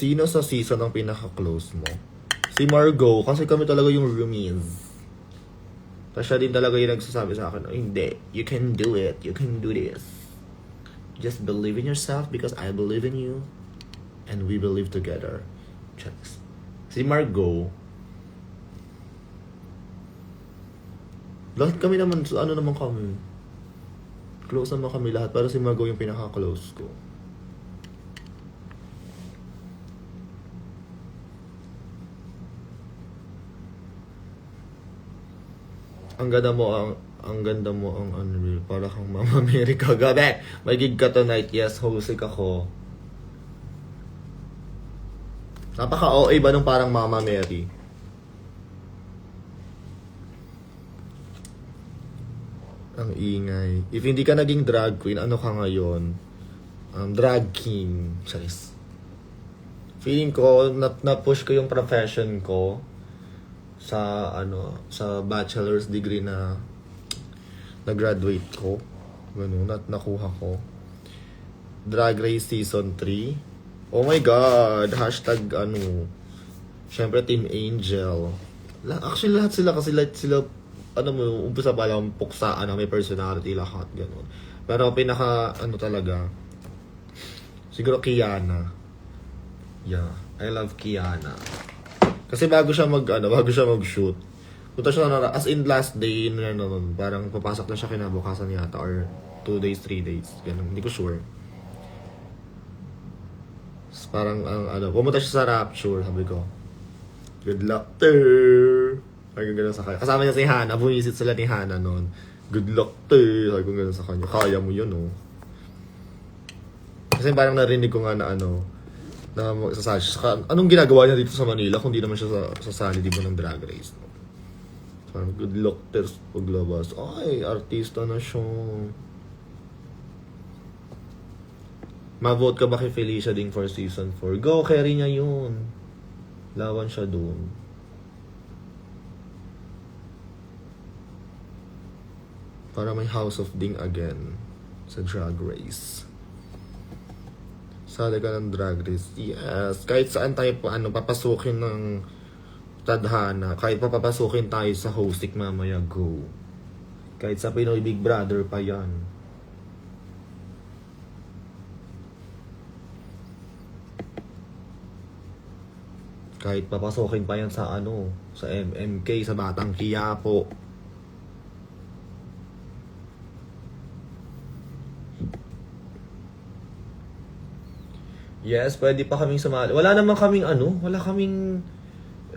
Sino sa season ang pinaka-close mo? Si Margot, kasi kami talaga yung roomies. Tapos siya din talaga yung nagsasabi sa akin, oh, hindi, you can do it, you can do this. Just believe in yourself because I believe in you. And we believe together. Just. Si Margot. Lahat kami naman, ano naman kami. Close naman kami lahat, pero si Margot yung pinaka-close ko. Ang ganda mo ang unreal. Para kang Mama Mary kagabi. May gig ka tonight. Yes, hosik ako. Napaka-OA ba nung parang Mama Mary? Ang ingay. If hindi ka naging drag queen, ano ka ngayon? Drag king. Charis. Feeling ko, na-push ko yung profession ko sa sa bachelor's degree na graduate ko. Ganun, at nakuha ko. Drag Race Season 3. Oh my God! Hashtag syempre Team Angel. Actually, lahat sila kasi sila umpisa pa lang puksaan may personality lahat, ganun. Pero pinaka, talaga, siguro Kiana. Yeah, I love Kiana. Kasi bago siya mag-shoot, punta siya as in last day, parang papasok na siya kinabukasan yata, or 2 days, 3 days, ganun, hindi ko sure. Parang, pumunta siya sa Rapture, sabi ko, good luck, ter. Sabi ko gano'n sa kanya. Kasama niya si Hana, bumisit sila ni Hana noon. Good luck, ter. Sabi ko gano'n sa kanya, kaya mo yun, oh. Kasi parang narinig ko nga na na magsasali siya. Anong ginagawa niya dito sa Manila kung di naman siya sasali, di ba, ng Drag Race? No? Parang good luck, ter, paglabas. Ay, artista na siya. Ma-vote ka ba kay Felicia Ding for Season 4? Go, carry niya yun. Lawan siya dun. Para may House of Ding again sa Drag Race. Sali ka ng Drag Race. Yes. Kahit saan tayo papasukin ng tadhana. Kahit papapasukin tayo sa hosting mamaya, go. Kahit sa Pinoy Big Brother pa yan. Kahit papasukin pa yan sa sa MMK, sa Batang Quiapo. Yes, pwede pa kaming sumali. Wala naman kaming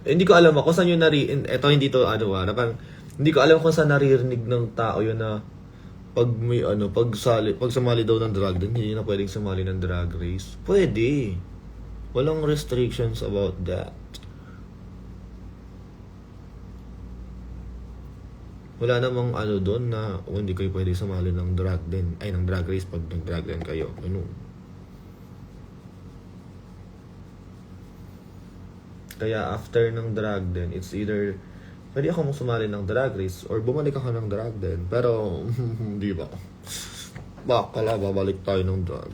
hindi ko alam kung saan yun eto hindi to hindi ko alam kung saan naririnig ng tao yun na pag may pag sumali daw ng drag din, hindi na pwedeng sumali ng Drag Race. Pwede. Walang restrictions about that. Wala namang ano doon na hindi kayo pwede sumali ng drag din. Ay, ng drag race pag nag-drag din kayo. Ganun. Kaya after ng drag din, it's either pwede ako mong sumali ng drag race or bumalik ako ng drag din. Pero, hindi ba? Bakala, babalik tayo ng drag.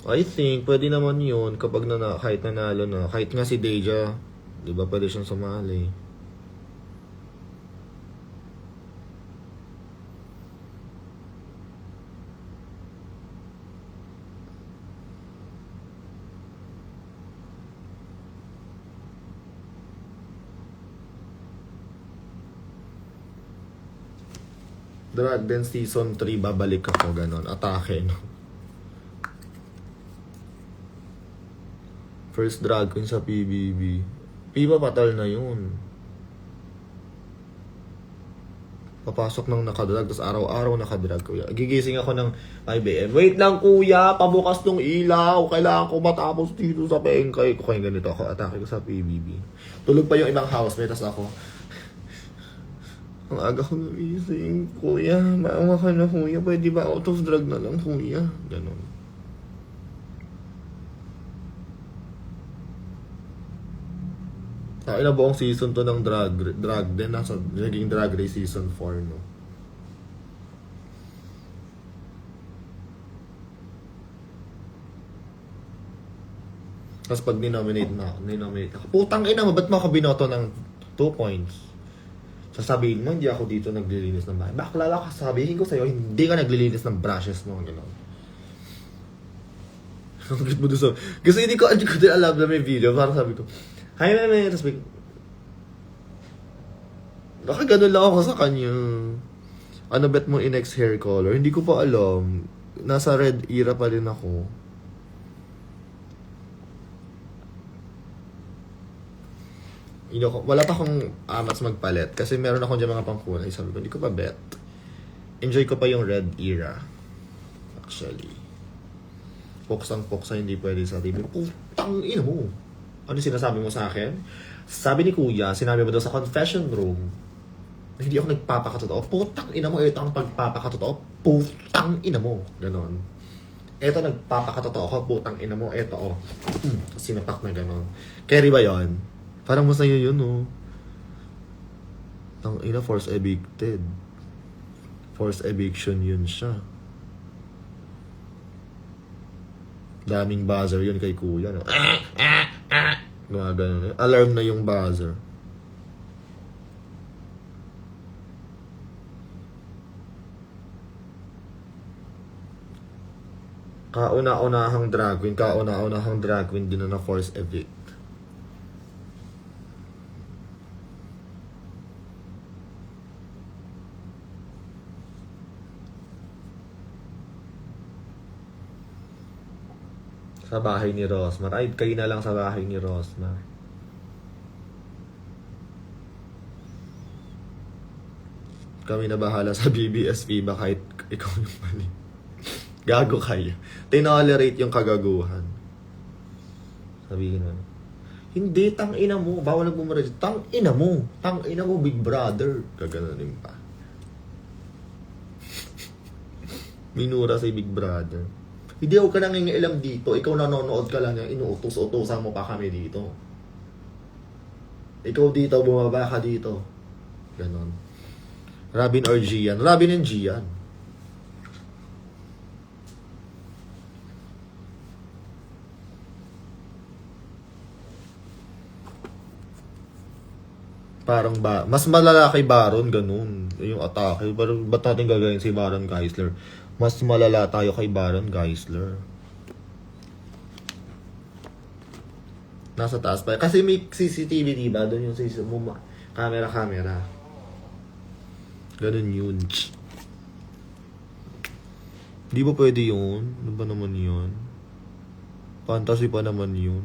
I think, pwede naman yun kapag kahit nanalo na. Kahit nga si Deja, di ba pwede siyang sumali. Drag din season 3, babalik ako, ganon. Atake, no? First drag queen sa PBB. Piba patal na yun. Papasok ng nakadrag, tapos araw-araw nakadrag, kuya. Gigising ako ng IBM. Wait lang, kuya, pabukas ng ilaw. Kailangan ko matapos dito sa pengkay ko. Kaya ganito ako, atake ko sa PBB. Tulog pa yung ibang housemate, tapos ako, ang aga ko nagising, kuya, maawa ka na, kuya. Pwede ba out of drag na lang, kuya? Ganon. Ilang buong season to ng drag din, nasa naging drag race season 4, no? Tapos pag ninominate ako, putang ina mo, ba't mo ako binoto ng 2 points? Sasabihin mo, hindi ako dito naglilinis ng bahay. Baklala ka, sabihin ko sa'yo, hindi ka naglilinis ng brushes mo, gano'n. Kasi hindi ko din alam na may video, parang sabi ko, hi, meme, tapos nakaganon lang ako sa kanya. Ano bet mo in next hair color? Hindi ko pa alam. Nasa red era pa rin ako. Wala pa akong amats magpalit kasi meron akong dyan mga pangkulay. Sabi ko, hindi ko pa bet. Enjoy ko pa yung red era. Actually. Poksang-poksa hindi pwede sa TV. Putang ina mo. Ano sinasabi mo sa akin? Sabi ni kuya, sinabi mo daw sa confession room, hindi ako nagpapakatotoo. Putang ina mo, ito ang pagpapakatotoo. Putang ina mo. Ganon. Ito nagpapakatotoo ako. Putang ina mo. Ito, oh. Sinapak na ganon. Carry ba yon? Parang masaya yun, oh. Tang ina, force evicted. Force eviction yun siya. Daming buzzer yun kay kuya, no? Gumagano na. Alarm na yung buzzer. Kauna-unahang drag queen din na force evict. Sa bahay ni Rosmar. Ay, kayo na lang sa bahay ni Rosmar. Kami na bahala sa BBS FIBA kahit ikaw yung mali. Gago kayo. Tinolerate yung kagaguhan. Sabihin mo. Hindi, tang-ina mo. Bawal na bumara dito. Tang-ina mo. Tang-ina mo, Big Brother. Gaganonin pa. Minura si Big Brother. Hindi ako ka nangingailam dito. Ikaw nanonood ka lang yan. Inuutos-utosan mo pa kami dito. Ikaw dito, bumaba ka dito. Ganon. Robin or Gian? Robin and Gian. Parang mas malala kay Baron, ganun. Yung atake. Ba't natin gagawin si Baron Geisler? Mas malala tayo kay Baron Geisler. Nasa taas pa. Kasi may CCTV, diba? Doon yung camera. Ganun yun. Di ba pwede yun? Ano ba naman yun? Fantasy pa naman yun.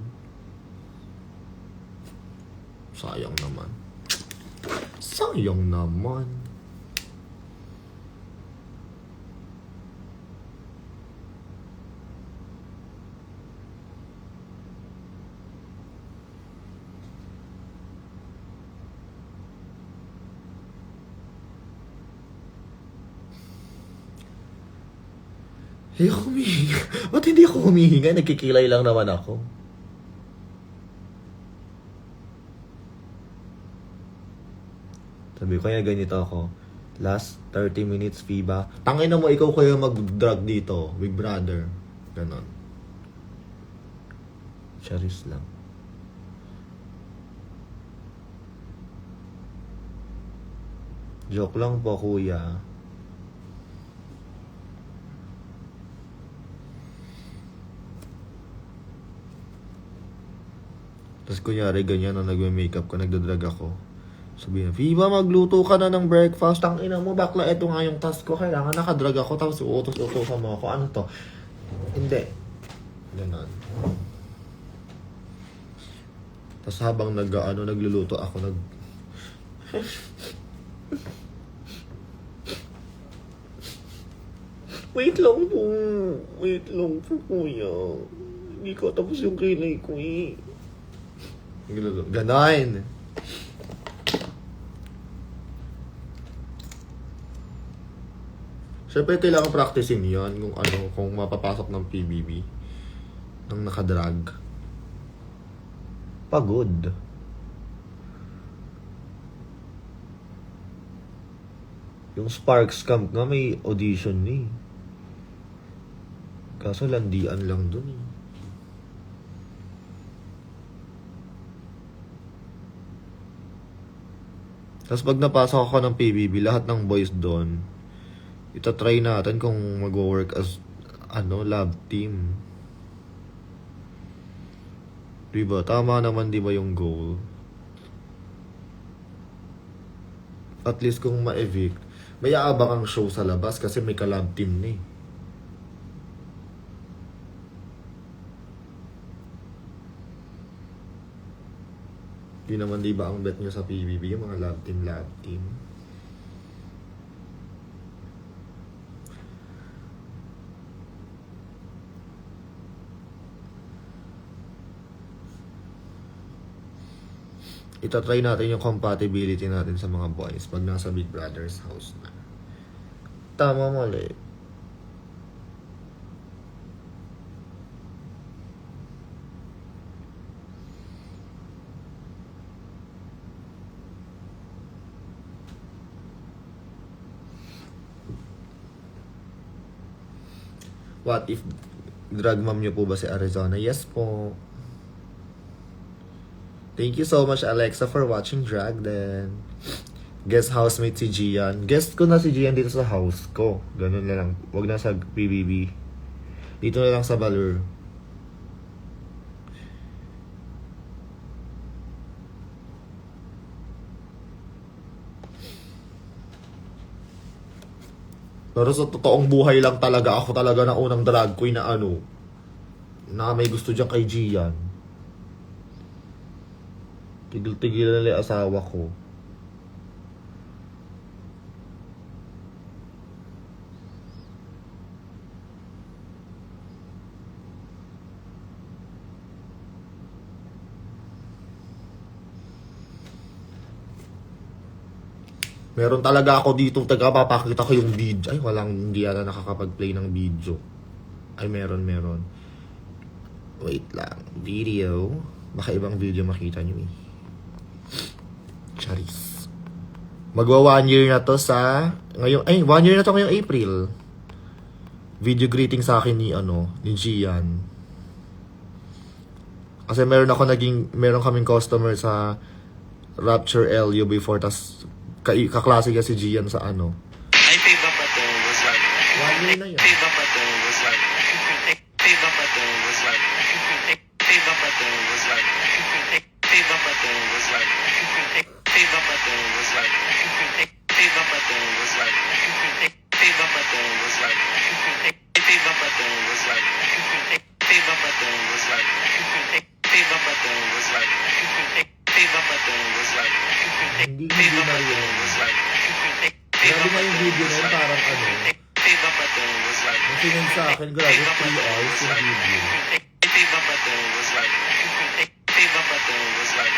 Sayang naman. Sayang naman. Hindi ako humihinga. Ba't hindi ako humihinga? Nagkikilay lang naman ako. Sabi ko kaya ganito ako. Last 30 minutes, FIBA. Tangin na mo, ikaw kaya mag-drug dito. Big brother. Ganon. Charis lang. Joke lang po, kuya. Tapos kunyari, ganyan na nagme-makeup ka, nagdadrag ako. Sabihin na, Fiba, magluto ka na ng breakfast. Ang ina mo, bakla, eto nga yung task ko. Kailangan nakadrag ako, tapos utos-utosan mo ako. Ano to? Hindi. Ganon. Tapos habang nagluluto ako, Wait lang po. Wait lang po, kuya. Hindi ko tapos yung kilay ko eh. Ganon. Siyempre, kailangan practicein yan kung mapapasok ng PBB ng nakadrag. Pagod. Yung Sparks Camp nga may audition eh. Kaso landian lang dun eh. Tapos pag napasok ako ng PBB, lahat ng boys doon, itatry natin kung mag-work as lab team. Diba? Tama naman, diba yung goal? At least kung ma-evict, may aabang ang show sa labas kasi may ka-lab team na eh. Di naman diba ang bet nyo sa PBB, yung mga lab team? Itatry natin yung compatibility natin sa mga boys pag nasa Big Brother's house na. Tama, mali. What if drag mom nyo po ba si Arizona? Yes po. Thank you so much, Alexa, for watching Drag then. Guest housemate si Gian. Guest ko na si Gian dito sa house ko. Ganun na lang. Huwag na sa PBB. Dito na lang sa Valor. Pero sa totoong buhay lang talaga, ako talaga na unang drag queen na na may gusto dyan kay Gian. Tigil-tigil na lang asawa ko. Meron talaga ako dito, papakita ko yung video. Ay, hindi yata nakakapag-play ng video. Ay, meron. Wait lang. Video. Baka ibang video makita nyo eh. Charis. Magwa 1 year na to sa ngayong 1 year na to ngayong April. Video greeting sa akin ni Gian. Kasi meron kaming customer sa Rapture LU before, tas kaklase kasi Gian sa Ay, Fiba pa to was like 1 year na yun. Fiba pa to was like Fiba pa to was like Fiba pa to was like Fiba pa to was like Fiba pa to was like Fiba pa to was like Fiba pa to was like Fiba pa to was like Fiba pa to was like Fiba pa to was like Fiba pa to was like Hindi na yun. Grabe nga yung video na yun, parang Fiba pa to was like yung tingin sa akin, grabe 3 hours yung video. Fiba pa to was like Fiba pa to was like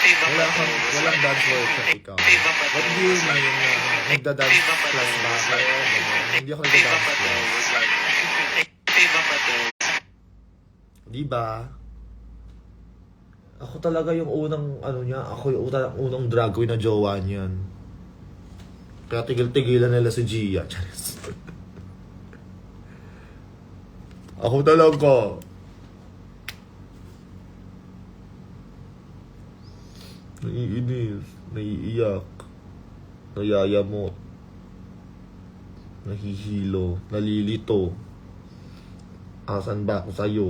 Fiba pa to was like Walang dance workshop ikaw. Fiba pa to What do you mean na nagda-dance Viva pa class to ba was ako? like, Ganun. Hindi ako Viva nagda-dance pa to class. was like, Viva pa to. Diba? Ako talaga yung unang, ano niya, ako yung unang drag queen na jowa niyan. Kaya tigil-tigilan nila si Gia. Charis. Ako talaga. Naiinis, naiiyak, nayayamot, nahihilo, nalilito. Asan ba ako sa'yo?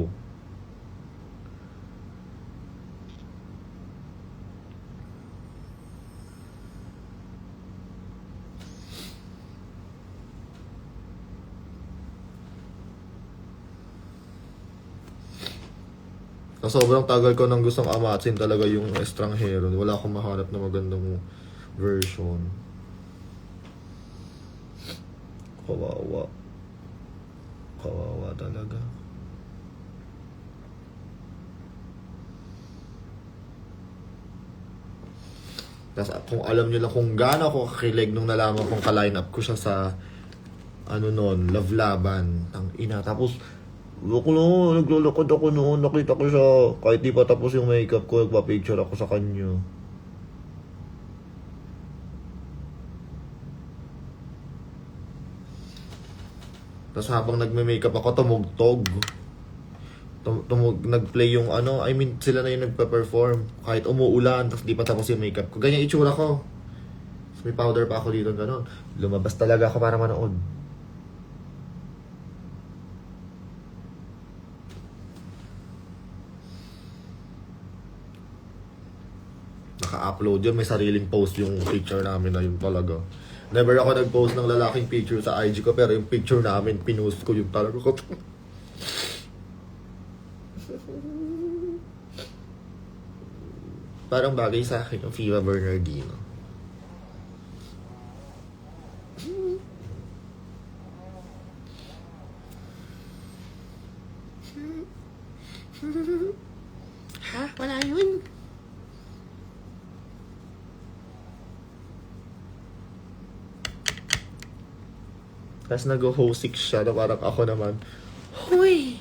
Sa sobrang tagal ko nang gustong amatsin talaga yung estranghero. Wala akong mahanap na magandang version. Kawawa. Kawawa talaga. Tapos kung alam nyo lang kung gaano ako kakilig nung nalaman kong ka-line up ko siya sa ano nun, Love Laban. Ang ina. Tapos ako noon, naglalakad ako noon, nakita ko siya. Kahit di pa tapos yung makeup ko, nagpa-picture ako sa kanya. Tapos habang nagme-makeup ako, tumugtog. Nag-play yung ano, I mean, sila na yung nagpa-perform. Kahit umuulan, tapos di pa tapos yung makeup ko. Ganyan itsura ko. Tapos may powder pa ako dito, gano'n. Lumabas talaga ako para manood. Naka-upload yun, may sariling post yung picture namin na yun talaga. Never ako nag-post ng lalaking picture sa IG ko, pero yung picture namin, pinost ko yung talaga ko. Parang bagay sa akin yung Fiva Bernardino. Ha? Wala yun? Tapos nag-hosik siya na parang ako naman, Hoy!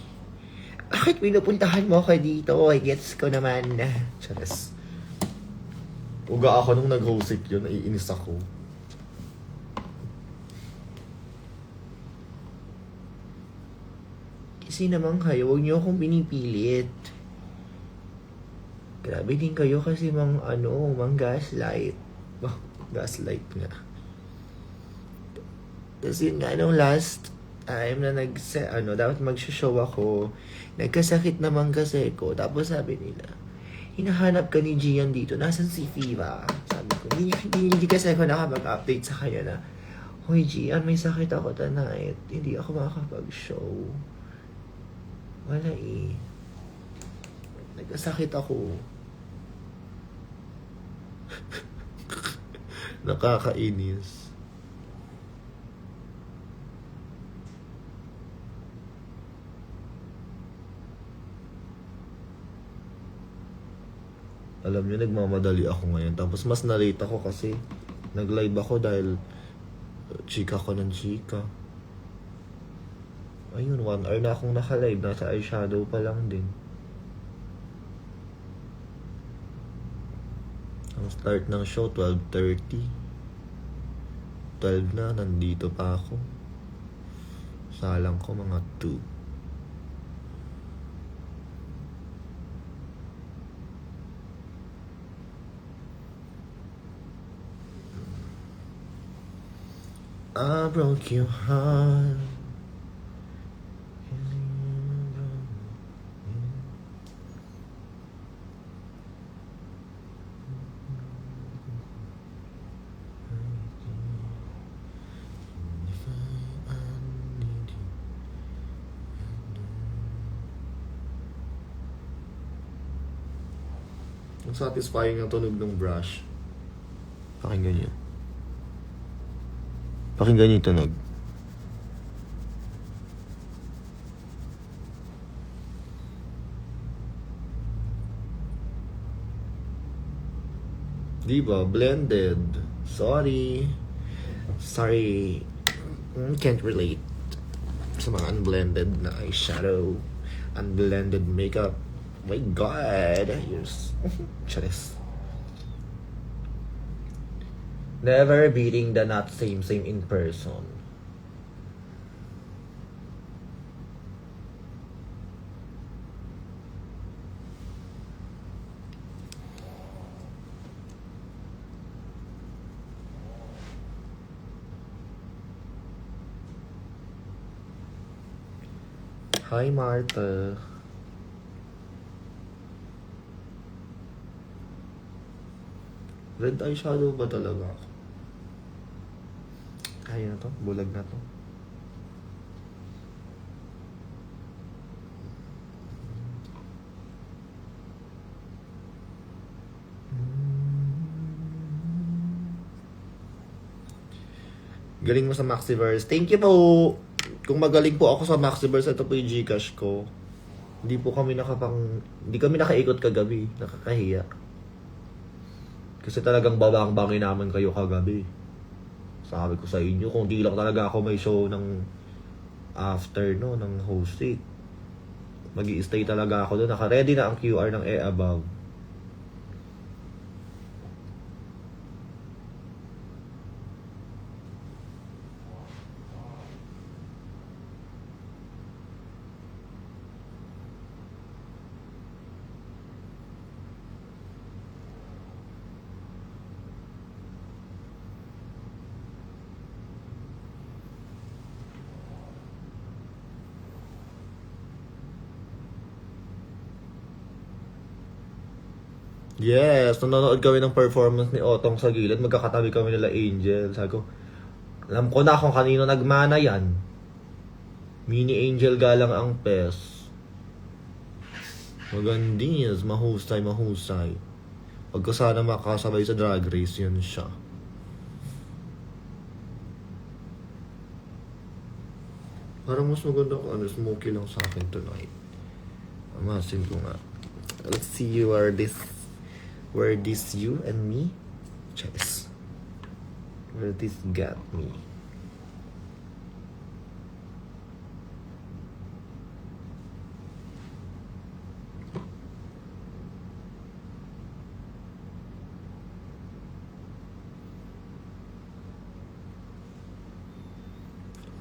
Bakit pinupuntahan mo ako dito? I gets ko naman na. Charas. Uga ako nung nag-hosik yun, naiinis ako. Kasi naman kayo, huwag niyo akong pinipilit. Grabe din kayo kasi mang gaslight. Oh, gaslight nga. Tapos yun nga, nung last time na dapat mag-show ako, nagkasakit naman kasi ko. Tapos sabi nila, hinahanap ka ni Gian dito, nasan si Fiva? Sabi ko, hindi kasi ako nakapag-update sa kanya na, Hoy Gian, may sakit ako tonight. Hindi ako makakapag-show. Wala eh. Nagkasakit ako. Nakakainis. Alam niyo, nagmamadali ako ngayon. Tapos mas na-late ako kasi nag-live ako dahil chika ko ng chika. Ayun, 1 hour na akong naka-live. Nasa eyeshadow pa lang din. Ang start ng show, 12:30. 12 na, nandito pa ako. Salang ko mga 2. I broke your heart. Ang satisfying ang tunog ng brush. Pakinggan niyo. Pakinggan niyo yung tunog. Diba? Blended. Sorry. Sorry, can't relate sa mga unblended na eyeshadow, unblended makeup. My God, yes. Charis. Never beating the not same in person. Hi, Martha. Red eyeshadow ba talaga ako? Kaya na to? Bulag na to. Galing mo sa Maxiverse. Thank you po! Kung magaling po ako sa Maxiverse, ito po yung Gcash ko. Hindi kami nakaikot kagabi. Nakakahiya. Kasi talagang babang-bangin naman kayo kagabi. Sabi ko sa inyo, kung di lang talaga ako may show ng after, no, ng hosting. Mag-i-stay talaga ako doon. Naka-ready na ang QR ng above. Yes, nanonood kami ng performance ni Otong sa gilid. Magkakatabi kami nila Angel. Sabi ko, alam ko na kung kanino nagmana yan. Mini Angel galang ang pes. Magandis, mahusay. Pag ko sana makasabay sa Drag Race, yun siya. Parang mas maganda kung smoky lang sa akin tonight. Amasin ko nga. Let's see where this you and me? Chess. Where this got me?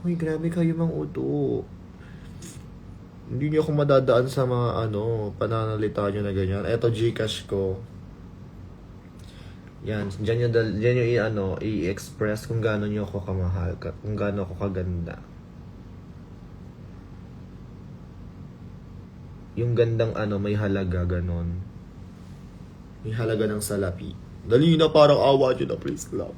Uy, grabe kayo mang uto. Hindi niyo ako madadaan sa mga pananalita niyo na ganyan. Eto Gcash ko. Yan, dyan yung i-express kung gaano nyo ako kamahal, kung gaano ako kaganda. Yung gandang may halaga, ganon. May halaga ng salapi. Dali na, parang awa nyo na, please lang.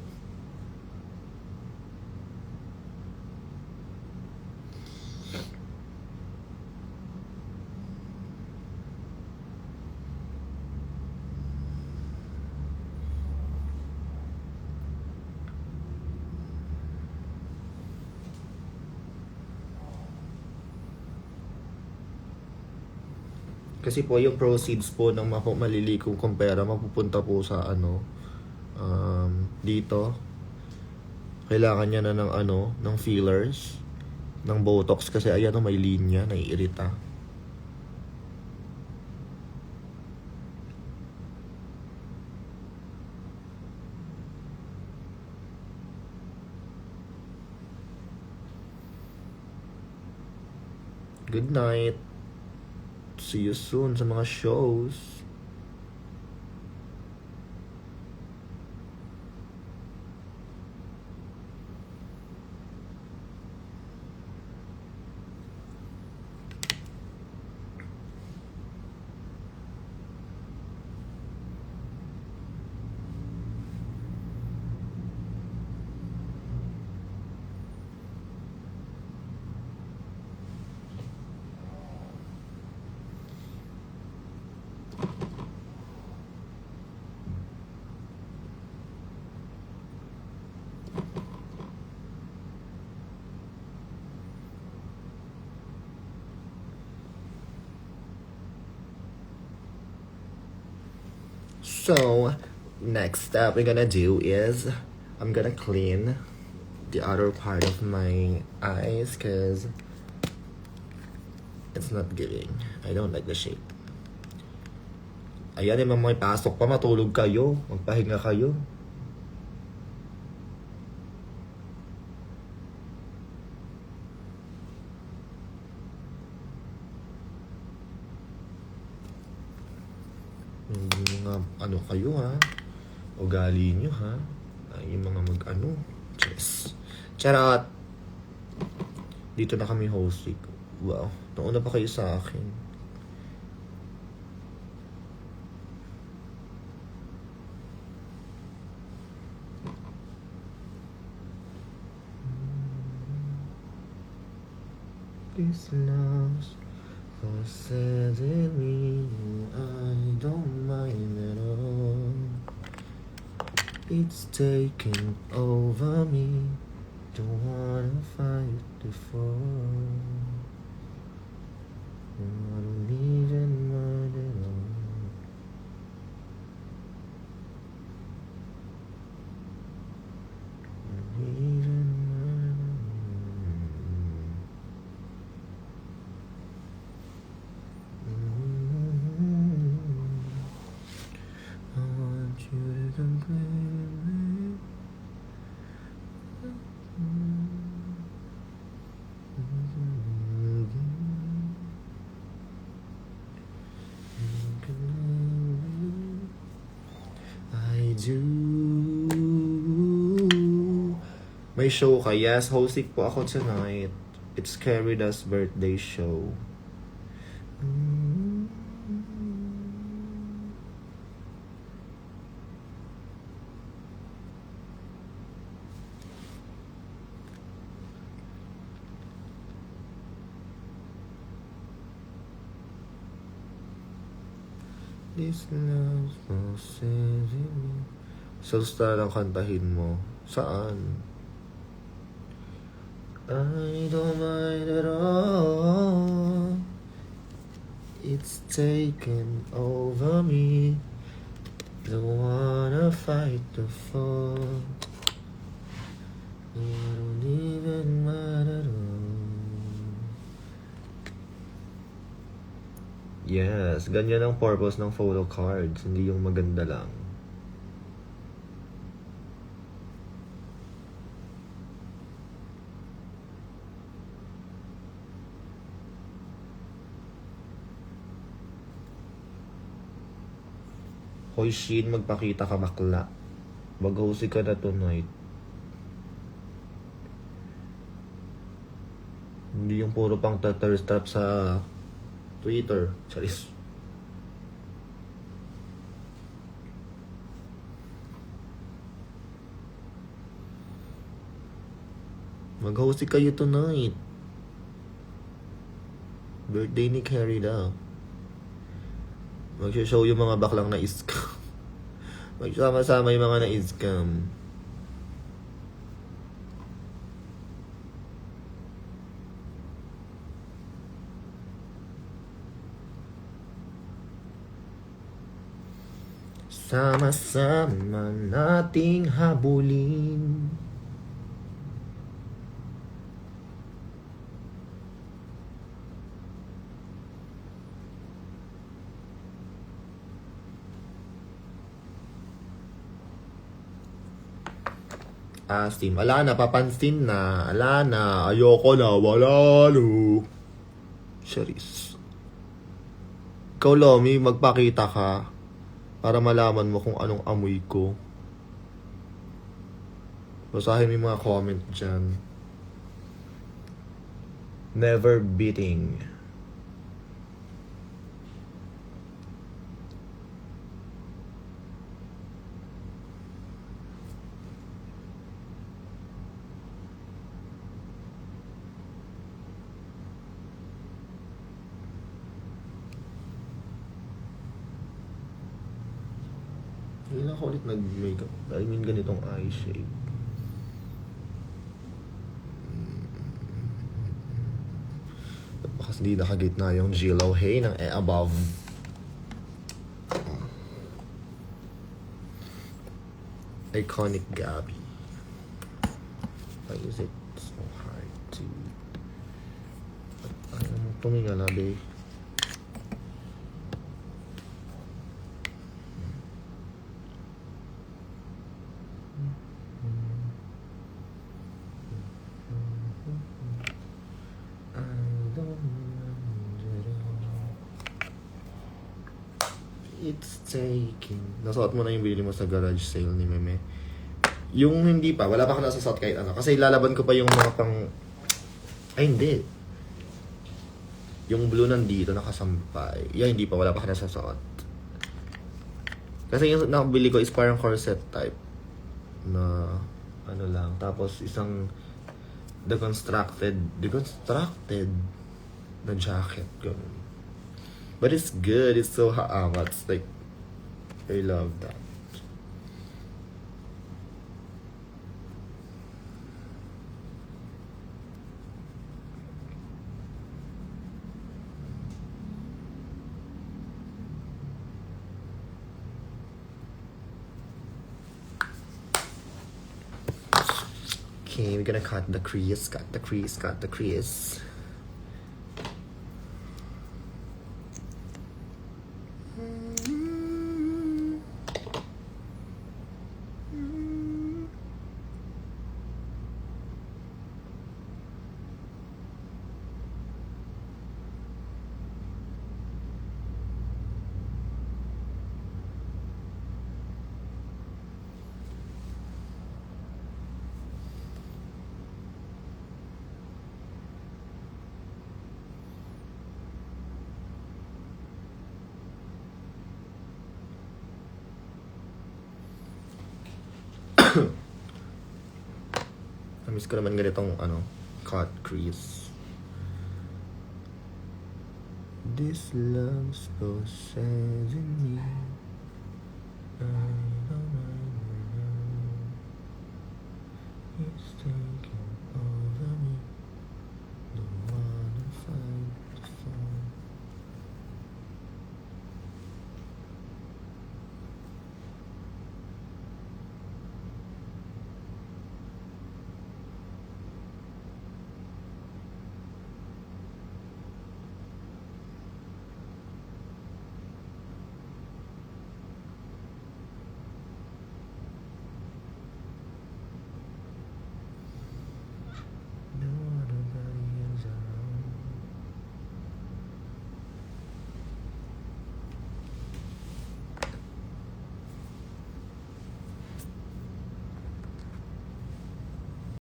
Kasi po yung proceeds po ng malilikong kong pera mapupunta po sa dito. Kailangan niya na ng fillers, ng Botox kasi ayan may linya, naiirita. Good night. See you soon sa mga shows. So, next step we're gonna do is I'm gonna clean the other part of my eyes because it's not giving. I don't like the shape. Ayan, may pasok pa, matulog kayo. Magpahinga kayo. Yung mga ano kayo ha, ugali nyo ha, ay yung mga mag-ano, yes. Charot! Dito na kami hosting. Wow, nauna pa kayo sa akin. This love's possessing me, I don't mind at all. It's taking over me, don't wanna fight the fall. I don't even mind at all. I don't even mind at all. I want you to complete me. I do. May show ka? Yes, hosting po ako tonight. It's Carida's birthday show. This love's possessing me. So, star ang kantahin mo. Saan? I don't mind at all. It's taken over me. Don't wanna fight the fall. I don't even mind at all. Yes, ganyan ang purpose ng photo cards. Hindi yung maganda lang. Hoy Shin, magpakita ka bakla. Mag-host ka na tonight. Hindi yung puro pang thirst trap sa Twitter. Charis. Mag-host kayo tonight. Birthday ni Carida. Mag-show yung mga baklang na-scam. Magsama-sama yung mga na-scam. Sama-sama nating habulin. Asim, ala na, papansin na. Ala na, ayoko na, wala no. Charis. Ikaw, Lomi, magpakita ka. Para malaman mo kung anong amoy ko. Basahin mo yung mga comment dyan. Never beating. Hindi na ako ulit nag-makeup. I mean, ganitong eye shape. Bakas hindi nakagitna yung Gilo Hay ng above. Iconic Gabby. Why is it so hard to... Ayaw mo tumingala, babe. It's taking. Nasuot mo na yung binili mo sa garage sale ni Meme. Yung hindi pa, wala pa ka nasasuot kahit ano. Kasi lalaban ko pa yung mga pang... Ay, hindi. Yung blue nandito, nakasampay. Yeah, hindi pa, wala pa ka nasasuot. Kasi yung nakabili ko is parang corset type. Na, ano lang. Tapos isang deconstructed na jacket. Ganun. But it's good. It's so it's like, I love that. Okay, we're gonna cut the crease, cut the crease, cut the crease. Namiss ko naman ganitong cut crease. This love possessing me.